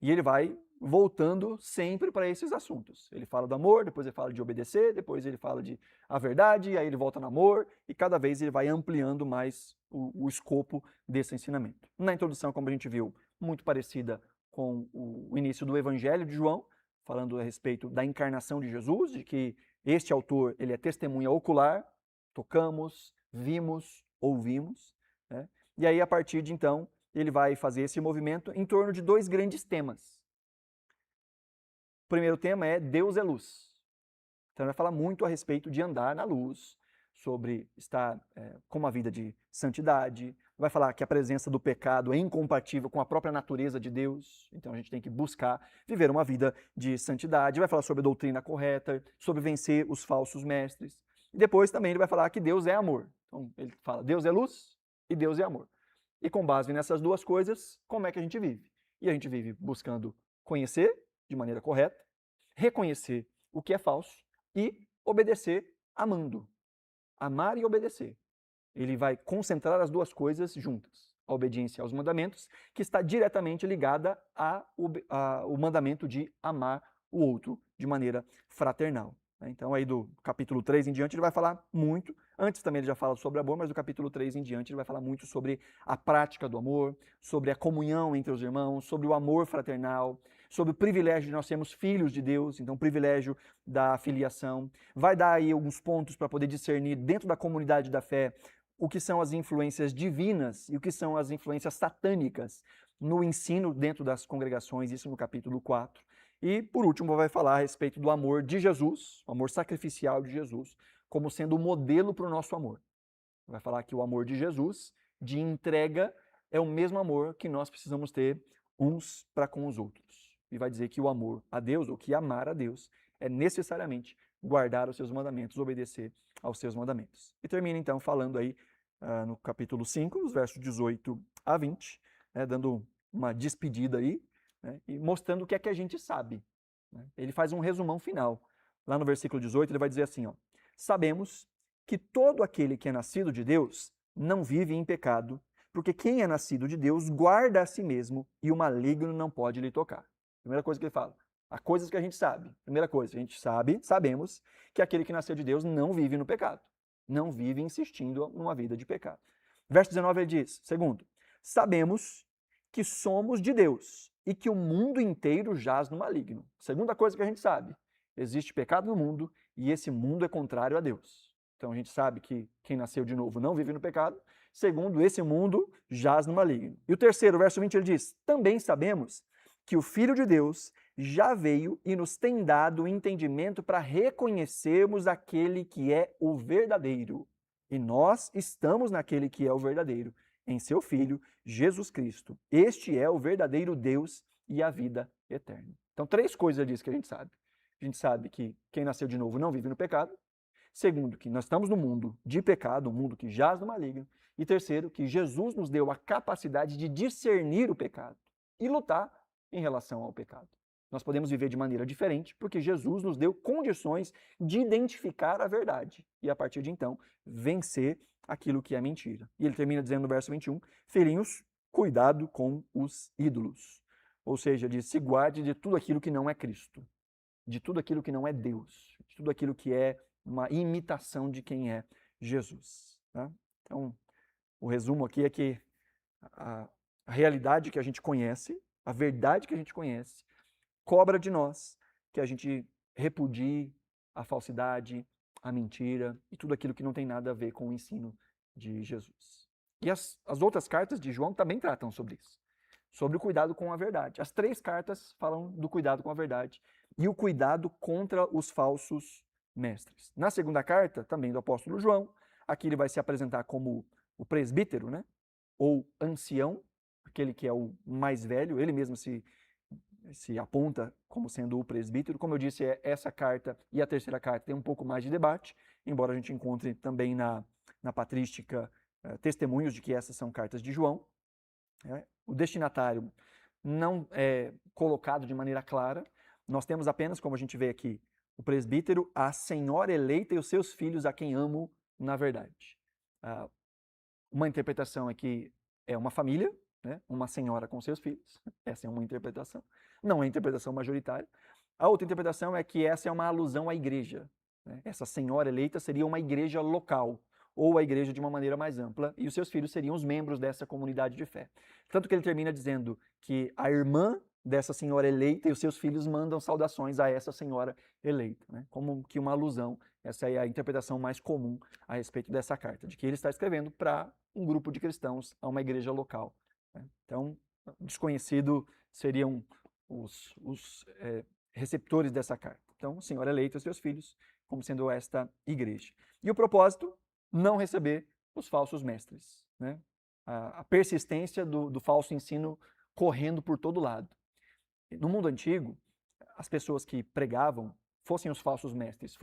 E ele vai voltando sempre para esses assuntos. Ele fala do amor, depois ele fala de obedecer, depois ele fala de a verdade, aí ele volta no amor, e cada vez ele vai ampliando mais o escopo desse ensinamento. Na introdução, como a gente viu, muito parecida com o início do Evangelho de João, falando a respeito da encarnação de Jesus, de que este autor ele é testemunha ocular, tocamos, vimos, ouvimos, né? E aí, a partir de então, ele vai fazer esse movimento em torno de dois grandes temas. O primeiro tema é Deus é luz. Então, ele vai falar muito a respeito de andar na luz, sobre estar com uma vida de santidade, vai falar que a presença do pecado é incompatível com a própria natureza de Deus, então a gente tem que buscar viver uma vida de santidade, vai falar sobre a doutrina correta, sobre vencer os falsos mestres, e depois também ele vai falar que Deus é amor. Então ele fala, Deus é luz e Deus é amor. E com base nessas duas coisas, como é que a gente vive? E a gente vive buscando conhecer de maneira correta, reconhecer o que é falso e obedecer amando. Amar e obedecer. Ele vai concentrar as duas coisas juntas. A obediência aos mandamentos, que está diretamente ligada ao mandamento de amar o outro de maneira fraternal. Então, aí do capítulo 3 em diante, ele vai falar muito. Antes também ele já fala sobre amor, mas do capítulo 3 em diante ele vai falar muito sobre a prática do amor, sobre a comunhão entre os irmãos, sobre o amor fraternal, sobre o privilégio de nós sermos filhos de Deus, então o privilégio da filiação. Vai dar aí alguns pontos para poder discernir dentro da comunidade da fé o que são as influências divinas e o que são as influências satânicas no ensino dentro das congregações, isso no capítulo 4. E, por último, vai falar a respeito do amor de Jesus, o amor sacrificial de Jesus, como sendo o modelo para o nosso amor. Vai falar que o amor de Jesus, de entrega, é o mesmo amor que nós precisamos ter uns para com os outros. E vai dizer que o amor a Deus, ou que amar a Deus, é necessariamente guardar os seus mandamentos, obedecer aos seus mandamentos. E termina então falando aí no capítulo 5, os versos 18 a 20, dando uma despedida aí, e mostrando o que é que a gente sabe. Ele faz um resumão final. Lá no versículo 18 ele vai dizer assim, ó, sabemos que todo aquele que é nascido de Deus não vive em pecado, porque quem é nascido de Deus guarda a si mesmo e o maligno não pode lhe tocar. Primeira coisa que ele fala, há coisas que a gente sabe. Primeira coisa, a gente sabemos que aquele que nasceu de Deus não vive no pecado, não vive insistindo numa vida de pecado. Verso 19 ele diz, segundo, sabemos que somos de Deus e que o mundo inteiro jaz no maligno. Segunda coisa que a gente sabe, existe pecado no mundo e esse mundo é contrário a Deus. Então a gente sabe que quem nasceu de novo não vive no pecado. Segundo, esse mundo jaz no maligno. E o terceiro, verso 20, ele diz, também sabemos que o Filho de Deus já veio e nos tem dado o entendimento para reconhecermos aquele que é o verdadeiro. E nós estamos naquele que é o verdadeiro, em seu Filho, Jesus Cristo. Este é o verdadeiro Deus e a vida eterna. Então, três coisas disso que a gente sabe. A gente sabe que quem nasceu de novo não vive no pecado. Segundo, que nós estamos no mundo de pecado, um mundo que jaz no maligno. E terceiro, que Jesus nos deu a capacidade de discernir o pecado e lutar em relação ao pecado. Nós podemos viver de maneira diferente porque Jesus nos deu condições de identificar a verdade e, a partir de então, vencer aquilo que é mentira. E ele termina dizendo no verso 21, filhinhos, cuidado com os ídolos. Ou seja, diz, se guarde de tudo aquilo que não é Cristo, de tudo aquilo que não é Deus, de tudo aquilo que é uma imitação de quem é Jesus. Tá? Então, o resumo aqui é que a realidade que a gente conhece, a verdade que a gente conhece, cobra de nós que a gente repudie a falsidade, a mentira e tudo aquilo que não tem nada a ver com o ensino de Jesus. E as outras cartas de João também tratam sobre isso, sobre o cuidado com a verdade. As três cartas falam do cuidado com a verdade e o cuidado contra os falsos mestres. Na segunda carta, também do apóstolo João, aqui ele vai se apresentar como o presbítero, né? Ou ancião, aquele que é o mais velho, ele mesmo se aponta como sendo o presbítero. Como eu disse, essa carta e a terceira carta tem um pouco mais de debate, embora a gente encontre também na patrística testemunhos de que essas são cartas de João. O destinatário não é colocado de maneira clara. Nós temos apenas, como a gente vê aqui, o presbítero, a senhora eleita e os seus filhos a quem amo na verdade. Uma interpretação é que é uma família, uma senhora com seus filhos. Essa é uma interpretação. Não é a interpretação majoritária. A outra interpretação é que essa é uma alusão à igreja. Essa senhora eleita seria uma igreja local, ou a igreja de uma maneira mais ampla, e os seus filhos seriam os membros dessa comunidade de fé. Tanto que ele termina dizendo que a irmã dessa senhora eleita e os seus filhos mandam saudações a essa senhora eleita, né? Como que uma alusão. Essa é a interpretação mais comum a respeito dessa carta, de que ele está escrevendo para um grupo de cristãos, a uma igreja local, né? Então, desconhecido seriam os receptores dessa carta. Então, a senhora eleita e os seus filhos, como sendo esta igreja. E o propósito? Não receber os falsos mestres, né? A persistência do falso ensino correndo por todo lado. No mundo antigo, as pessoas que pregavam, fossem os falsos mestres,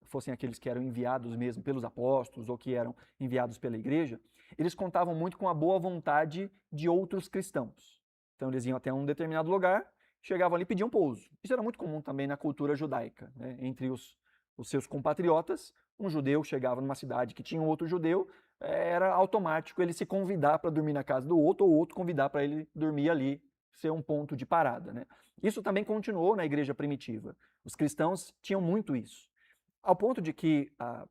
fossem aqueles que eram enviados mesmo pelos apóstolos ou que eram enviados pela igreja, eles contavam muito com a boa vontade de outros cristãos. Então eles iam até um determinado lugar, chegavam ali e pediam pouso. Isso era muito comum também na cultura judaica, né? Entre os seus compatriotas, um judeu chegava numa cidade que tinha um outro judeu, era automático ele se convidar para dormir na casa do outro, ou o outro convidar para ele dormir ali, ser um ponto de parada, né? Isso também continuou na igreja primitiva. Os cristãos tinham muito isso, ao ponto de que a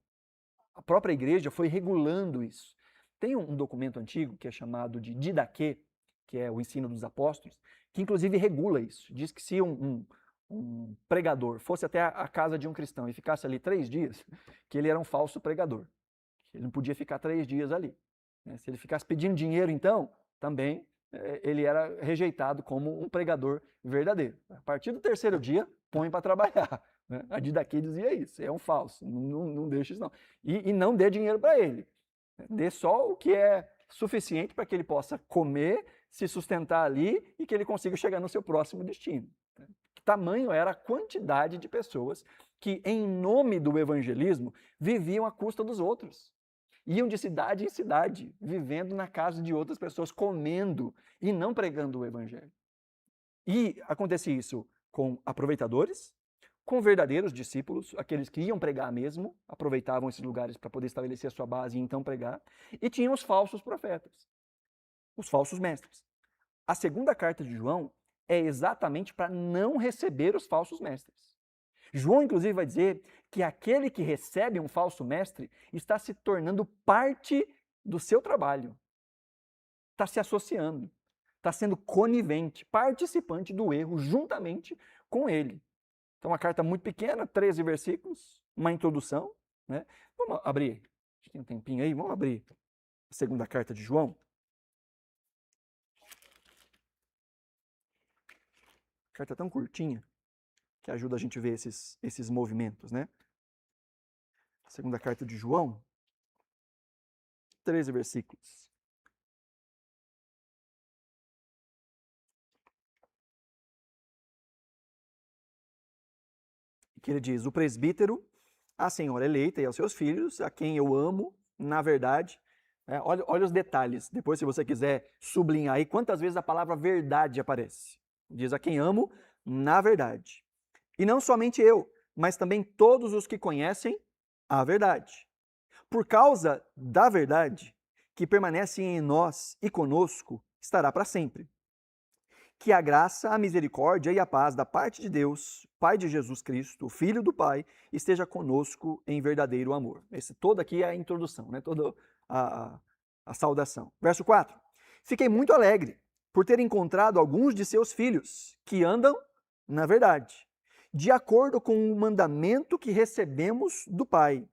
própria igreja foi regulando isso. Tem um documento antigo que é chamado de Didaquê, que é o ensino dos apóstolos, que inclusive regula isso. Diz que se um pregador fosse até a casa de um cristão e ficasse ali 3 dias, que ele era um falso pregador. Ele não podia ficar 3 dias ali. Se ele ficasse pedindo dinheiro, então, também ele era rejeitado como um pregador verdadeiro. A partir do 3º dia, põe para trabalhar. A Didaquê dizia isso, é um falso, não deixa isso não. E não dê dinheiro para ele. Dê só o que é suficiente para que ele possa comer, se sustentar ali e que ele consiga chegar no seu próximo destino. Tamanho era a quantidade de pessoas que, em nome do evangelismo, viviam à custa dos outros. Iam de cidade em cidade, vivendo na casa de outras pessoas, comendo e não pregando o evangelho. E acontecia isso com aproveitadores, com verdadeiros discípulos, aqueles que iam pregar mesmo, aproveitavam esses lugares para poder estabelecer a sua base e então pregar, e tinham os falsos profetas, os falsos mestres. A segunda carta de João é exatamente para não receber os falsos mestres. João, inclusive, vai dizer que aquele que recebe um falso mestre está se tornando parte do seu trabalho, está se associando, está sendo conivente, participante do erro juntamente com ele. Então, uma carta muito pequena, 13 versículos, uma introdução, né? Vamos abrir, a gente tem um tempinho aí, vamos abrir a segunda carta de João. Carta tão curtinha que ajuda a gente a ver esses movimentos, né? Segunda carta de João, 13 versículos. Que ele diz: o presbítero, a senhora eleita e aos seus filhos, a quem eu amo, na verdade. Olha os detalhes, depois se você quiser sublinhar aí quantas vezes a palavra verdade aparece. Diz: a quem amo, na verdade. E não somente eu, mas também todos os que conhecem a verdade. Por causa da verdade, que permanece em nós e conosco, estará para sempre. Que a graça, a misericórdia e a paz da parte de Deus, Pai de Jesus Cristo, o Filho do Pai, esteja conosco em verdadeiro amor. Toda aqui é a introdução, né? Toda a saudação. Verso 4. Fiquei muito alegre por ter encontrado alguns de seus filhos que andam na verdade, de acordo com o mandamento que recebemos do Pai.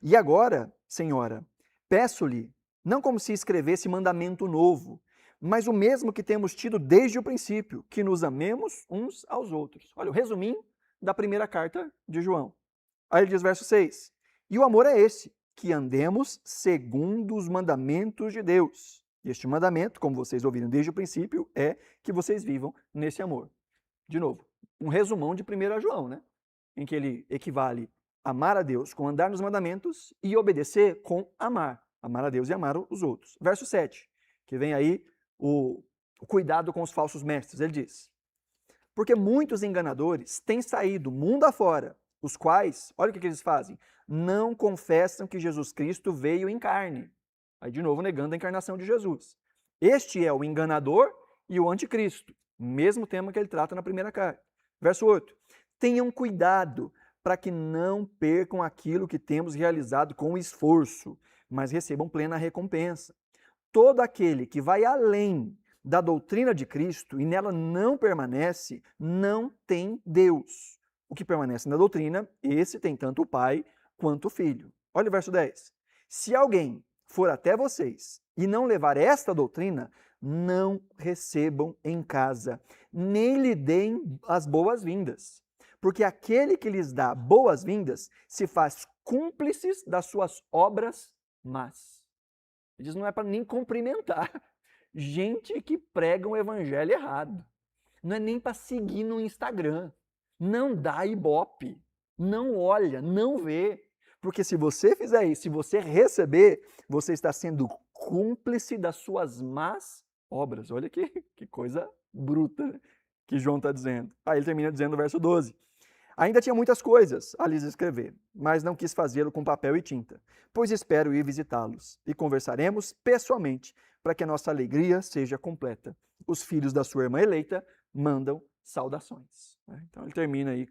E agora, Senhora, peço-lhe, não como se escrevesse mandamento novo, mas o mesmo que temos tido desde o princípio, que nos amemos uns aos outros. Olha, o resuminho da primeira carta de João. Aí ele diz, verso 6, e o amor é esse, que andemos segundo os mandamentos de Deus. E este mandamento, como vocês ouviram desde o princípio, é que vocês vivam nesse amor. De novo, um resumão de 1 João, né? Em que ele equivale amar a Deus com andar nos mandamentos e obedecer com amar. Amar a Deus e amar os outros. Verso 7, que vem aí o cuidado com os falsos mestres. Ele diz, porque muitos enganadores têm saído mundo afora, os quais, olha o que eles fazem, não confessam que Jesus Cristo veio em carne. Aí de novo negando a encarnação de Jesus. Este é o enganador e o anticristo. Mesmo tema que ele trata na primeira carta. Verso 8. Tenham cuidado para que não percam aquilo que temos realizado com esforço, mas recebam plena recompensa. Todo aquele que vai além da doutrina de Cristo e nela não permanece, não tem Deus. O que permanece na doutrina, esse tem tanto o Pai quanto o Filho. Olha o verso 10. Se alguém for até vocês e não levar esta doutrina, não recebam em casa, nem lhe deem as boas-vindas. Porque aquele que lhes dá boas-vindas se faz cúmplices das suas obras más. Ele diz, não é para nem cumprimentar gente que prega um evangelho errado. Não é nem para seguir no Instagram. Não dá ibope. Não olha, não vê. Porque se você fizer isso, se você receber, você está sendo cúmplice das suas más obras. Olha que coisa bruta, né, que João está dizendo. Aí ele termina dizendo no verso 12. Ainda tinha muitas coisas a lhes escrever, mas não quis fazê-lo com papel e tinta, pois espero ir visitá-los e conversaremos pessoalmente para que a nossa alegria seja completa. Os filhos da sua irmã eleita mandam saudações. Então ele termina aí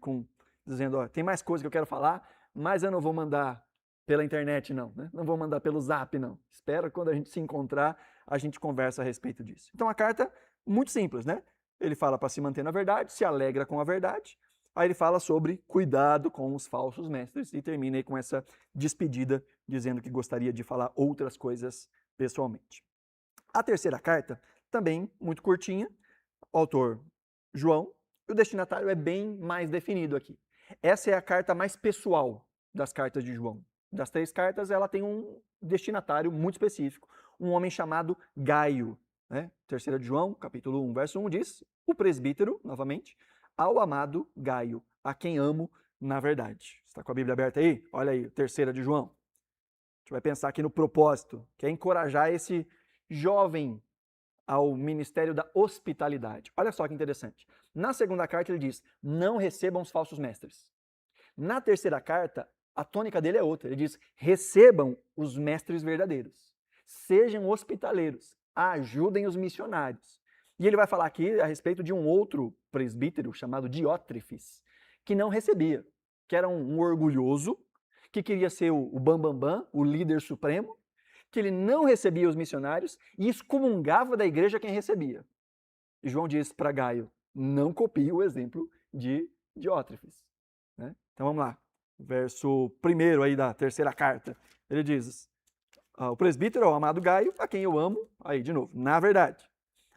dizendo, ó, tem mais coisa que eu quero falar, mas eu não vou mandar pela internet não, né? Não vou mandar pelo zap não. Espero que quando a gente se encontrar, a gente conversa a respeito disso. Então a carta, muito simples, né? Ele fala para se manter na verdade, se alegra com a verdade. Aí ele fala sobre cuidado com os falsos mestres e termina aí com essa despedida, dizendo que gostaria de falar outras coisas pessoalmente. A terceira carta, também muito curtinha, o autor João, e o destinatário é bem mais definido aqui. Essa é a carta mais pessoal das cartas de João. Das 3 cartas, ela tem um destinatário muito específico, um homem chamado Gaio. Né? Terceira de João, capítulo 1, verso 1, diz, o presbítero, novamente, ao amado Gaio, a quem amo na verdade. Está com a Bíblia aberta aí? Olha aí, terceira de João. A gente vai pensar aqui no propósito, que é encorajar esse jovem ao ministério da hospitalidade. Olha só que interessante. Na segunda carta ele diz, não recebam os falsos mestres. Na terceira carta, a tônica dele é outra. Ele diz, recebam os mestres verdadeiros. Sejam hospitaleiros, ajudem os missionários. E ele vai falar aqui a respeito de um outro presbítero chamado Diótrefes, que não recebia, que era um orgulhoso, que queria ser o bambambam, o líder supremo, que ele não recebia os missionários e excomungava da igreja quem recebia. E João diz para Gaio, não copie o exemplo de Diótrefes. Né? Então vamos lá, verso 1 aí da terceira carta. Ele diz, o presbítero, o amado Gaio, a quem eu amo, aí de novo, na verdade.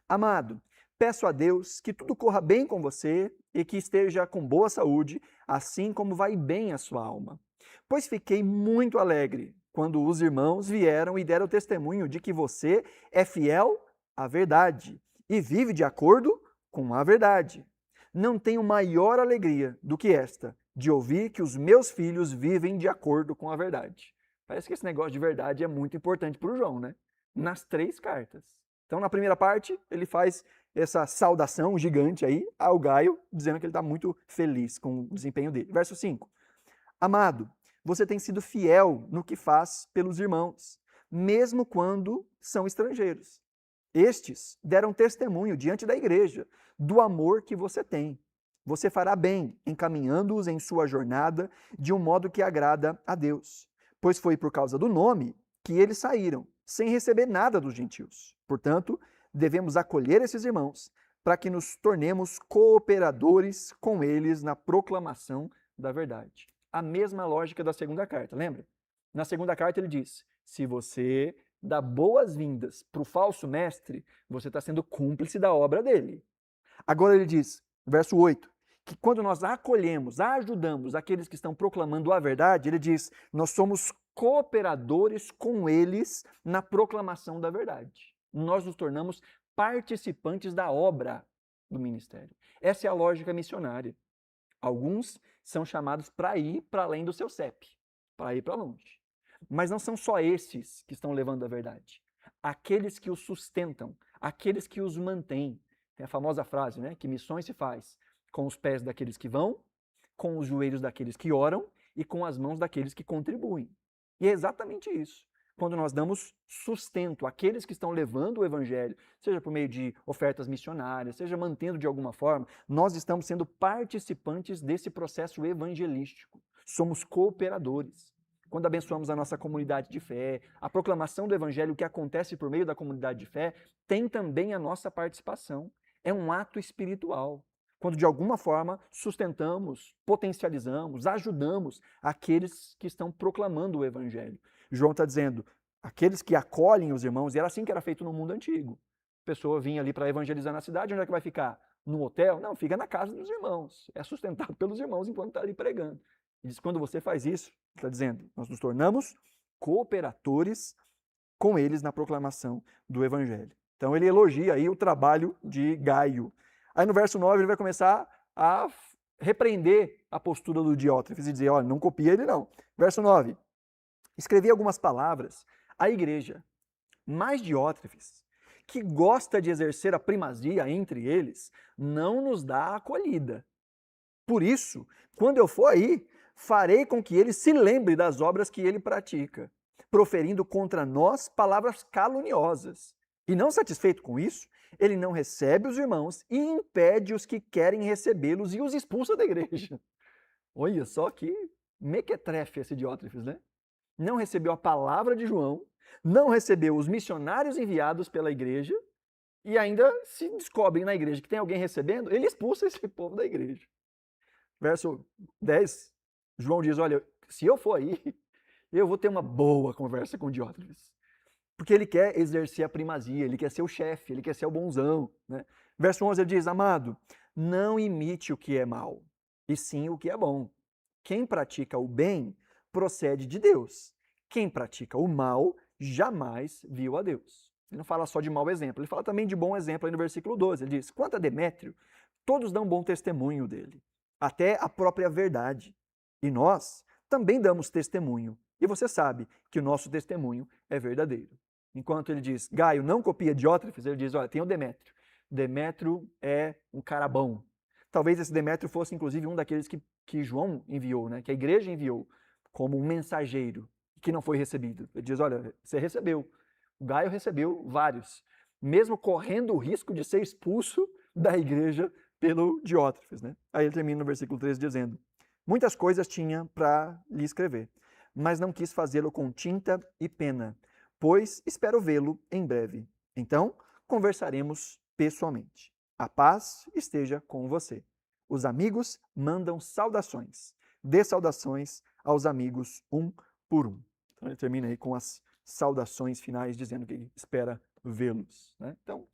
Amado, peço a Deus que tudo corra bem com você e que esteja com boa saúde, assim como vai bem a sua alma. Pois fiquei muito alegre quando os irmãos vieram e deram testemunho de que você é fiel à verdade e vive de acordo com a verdade. Não tenho maior alegria do que esta, de ouvir que os meus filhos vivem de acordo com a verdade. Parece que esse negócio de verdade é muito importante para o João, né? Nas 3 cartas. Então, na primeira parte, ele faz essa saudação gigante aí ao Gaio, dizendo que ele está muito feliz com o desempenho dele. Verso 5. Amado, você tem sido fiel no que faz pelos irmãos, mesmo quando são estrangeiros. Estes deram testemunho diante da igreja do amor que você tem. Você fará bem encaminhando-os em sua jornada de um modo que agrada a Deus, pois foi por causa do nome que eles saíram, sem receber nada dos gentios. Portanto, devemos acolher esses irmãos para que nos tornemos cooperadores com eles na proclamação da verdade. A mesma lógica da segunda carta, lembra? Na segunda carta ele diz, se você dá boas-vindas para o falso mestre, você está sendo cúmplice da obra dele. Agora ele diz, verso 8, que quando nós acolhemos, ajudamos aqueles que estão proclamando a verdade, ele diz, nós somos cooperadores com eles na proclamação da verdade. Nós nos tornamos participantes da obra do ministério. Essa é a lógica missionária. Alguns são chamados para ir para além do seu CEP, para ir para longe. Mas não são só esses que estão levando a verdade. Aqueles que os sustentam, aqueles que os mantêm. Tem a famosa frase, né? Que missões se faz com os pés daqueles que vão, com os joelhos daqueles que oram e com as mãos daqueles que contribuem. E é exatamente isso. Quando nós damos sustento àqueles que estão levando o evangelho, seja por meio de ofertas missionárias, seja mantendo de alguma forma, nós estamos sendo participantes desse processo evangelístico. Somos cooperadores. quando abençoamos a nossa comunidade de fé, a proclamação do evangelho que acontece por meio da comunidade de fé, tem também a nossa participação. É um ato espiritual. Quando de alguma forma sustentamos, potencializamos, ajudamos aqueles que estão proclamando o evangelho. João está dizendo, aqueles que acolhem os irmãos, e era assim que era feito no mundo antigo. A pessoa vinha ali para evangelizar na cidade, onde é que vai ficar? No hotel? Não, fica na casa dos irmãos. É sustentado pelos irmãos enquanto está ali pregando. Ele diz, quando você faz isso, está dizendo, nós nos tornamos cooperadores com eles na proclamação do evangelho. Então ele elogia aí o trabalho de Gaio. Aí no verso 9 ele vai começar a repreender a postura do Diótrefes e dizer, olha, não copia ele não. Verso 9, escrevi algumas palavras à igreja, mas Diótrefes, que gosta de exercer a primazia entre eles, não nos dá acolhida. Por isso, quando eu for aí, farei com que ele se lembre das obras que ele pratica, proferindo contra nós palavras caluniosas. E não satisfeito com isso, ele não recebe os irmãos e impede os que querem recebê-los e os expulsa da igreja. Olha só que mequetrefe esse Diótrefes, né? Não recebeu a palavra de João, não recebeu os missionários enviados pela igreja e ainda se descobrem na igreja que tem alguém recebendo, ele expulsa esse povo da igreja. Verso 10, João diz, olha, se eu for aí, eu vou ter uma boa conversa com Diótrefes. Porque ele quer exercer a primazia, ele quer ser o chefe, ele quer ser o bonzão. Né? Verso 11 ele diz, amado, não imite o que é mal, e sim o que é bom. Quem pratica o bem procede de Deus. Quem pratica o mal jamais viu a Deus. Ele não fala só de mau exemplo, ele fala também de bom exemplo aí no versículo 12. Ele diz, quanto a Demétrio, todos dão bom testemunho dele, até a própria verdade. E nós também damos testemunho. E você sabe que o nosso testemunho é verdadeiro. Enquanto ele diz, Gaio não copia Diótrefes, ele diz, olha, tem o Demétrio. Demétrio é um cara bom. Talvez esse Demétrio fosse, inclusive, um daqueles que João enviou, né? Que a igreja enviou como um mensageiro, que não foi recebido. Ele diz, olha, você recebeu. O Gaio recebeu vários, mesmo correndo o risco de ser expulso da igreja pelo Diótrefes. Né? Aí ele termina no versículo 13 dizendo, muitas coisas tinha para lhe escrever, mas não quis fazê-lo com tinta e pena, pois espero vê-lo em breve. Então, conversaremos pessoalmente. A paz esteja com você. Os amigos mandam saudações. Dê saudações aos amigos um por um. Então ele termina aí com as saudações finais, dizendo que espera vê-los. Né? Então,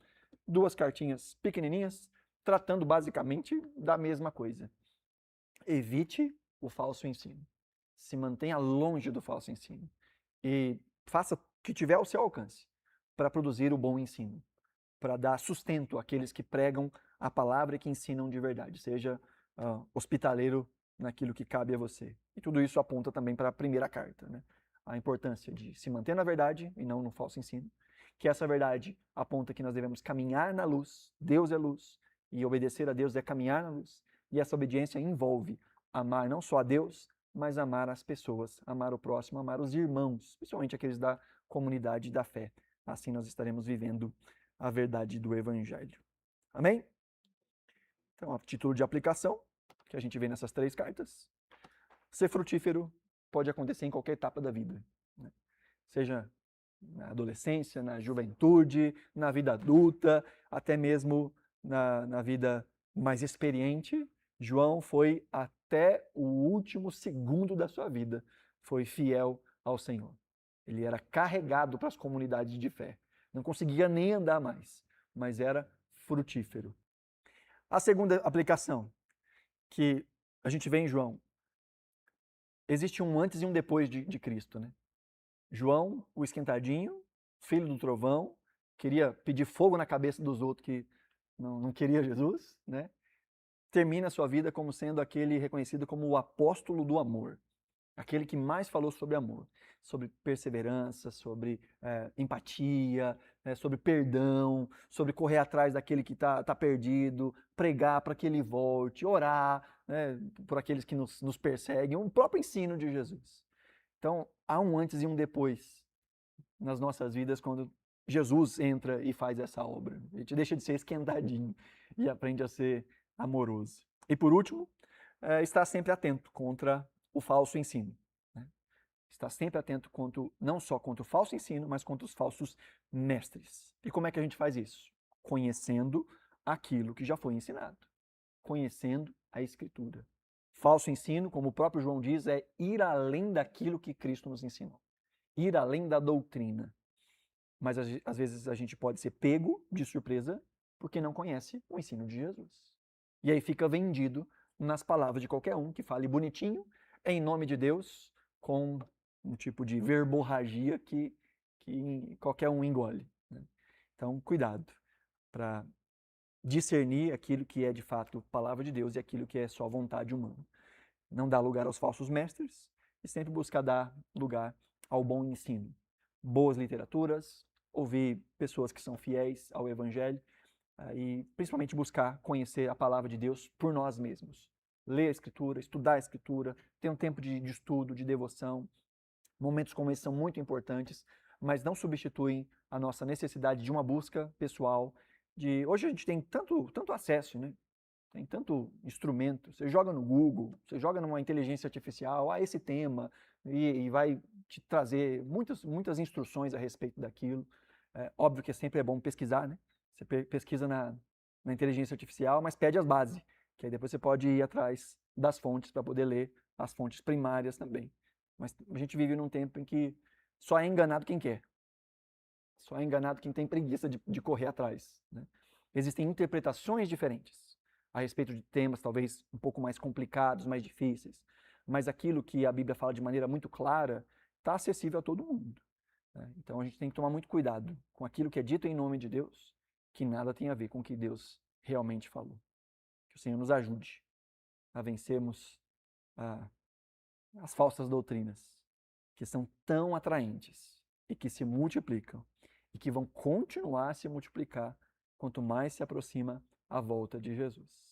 duas cartinhas pequenininhas, tratando basicamente da mesma coisa. Evite o falso ensino. Se mantenha longe do falso ensino. E faça o que tiver ao seu alcance para produzir o bom ensino, para dar sustento àqueles que pregam a palavra e que ensinam de verdade. Seja hospitaleiro naquilo que cabe a você. E tudo isso aponta também para a primeira carta, né? A importância de se manter na verdade e não no falso ensino. Que essa verdade aponta que nós devemos caminhar na luz, Deus é luz, e obedecer a Deus é caminhar na luz. E essa obediência envolve amar não só a Deus, mas amar as pessoas, amar o próximo, amar os irmãos, principalmente aqueles da comunidade da fé. Assim nós estaremos vivendo a verdade do Evangelho. Amém? Então, a título de aplicação, que a gente vê nessas três cartas, ser frutífero pode acontecer em qualquer etapa da vida. Né? Seja na adolescência, na juventude, na vida adulta, até mesmo na vida mais experiente. João foi até o último segundo da sua vida, foi fiel ao Senhor. Ele era carregado para as comunidades de fé. Não conseguia nem andar mais, mas era frutífero. A segunda aplicação que a gente vê em João, existe um antes e um depois de Cristo, né? João, o esquentadinho, filho do trovão, queria pedir fogo na cabeça dos outros que não queria Jesus, né? Termina a sua vida como sendo aquele reconhecido como o apóstolo do amor. Aquele que mais falou sobre amor, sobre perseverança, sobre empatia, sobre perdão, sobre correr atrás daquele que está perdido, pregar para que ele volte, orar por aqueles que nos perseguem, o próprio ensino de Jesus. Então, há um antes e um depois nas nossas vidas quando Jesus entra e faz essa obra. A gente deixa de ser esquentadinho e aprende a ser amoroso. E por último, estar sempre atento contra o falso ensino. Né? Está sempre atento não só contra o falso ensino, mas contra os falsos mestres. E como é que a gente faz isso? Conhecendo aquilo que já foi ensinado. Conhecendo a Escritura. Falso ensino, como o próprio João diz, é ir além daquilo que Cristo nos ensinou. Ir além da doutrina. Mas às vezes a gente pode ser pego de surpresa porque não conhece o ensino de Jesus. E aí fica vendido nas palavras de qualquer um que fale bonitinho, em nome de Deus, com um tipo de verborragia que qualquer um engole. Né? Então, cuidado para discernir aquilo que é de fato palavra de Deus e aquilo que é só vontade humana. Não dar lugar aos falsos mestres e sempre buscar dar lugar ao bom ensino. Boas literaturas, ouvir pessoas que são fiéis ao Evangelho e principalmente buscar conhecer a palavra de Deus por nós mesmos. Ler a Escritura, estudar a Escritura, ter um tempo de estudo, de devoção. Momentos como esse são muito importantes, mas não substituem a nossa necessidade de uma busca pessoal. Hoje a gente tem tanto acesso, né? Tem tanto instrumento. Você joga no Google, você joga numa inteligência artificial, esse tema, e vai te trazer muitas instruções a respeito daquilo. Óbvio que sempre é bom pesquisar, né? Você pesquisa na inteligência artificial, mas pede as bases, que aí depois você pode ir atrás das fontes para poder ler as fontes primárias também. Mas a gente vive num tempo em que só é enganado quem quer. Só é enganado quem tem preguiça de correr atrás. Né? Existem interpretações diferentes a respeito de temas talvez um pouco mais complicados, mais difíceis, mas aquilo que a Bíblia fala de maneira muito clara está acessível a todo mundo. Né? Então a gente tem que tomar muito cuidado com aquilo que é dito em nome de Deus, que nada tem a ver com o que Deus realmente falou. Que o Senhor nos ajude a vencermos as falsas doutrinas, que são tão atraentes e que se multiplicam e que vão continuar a se multiplicar quanto mais se aproxima a volta de Jesus.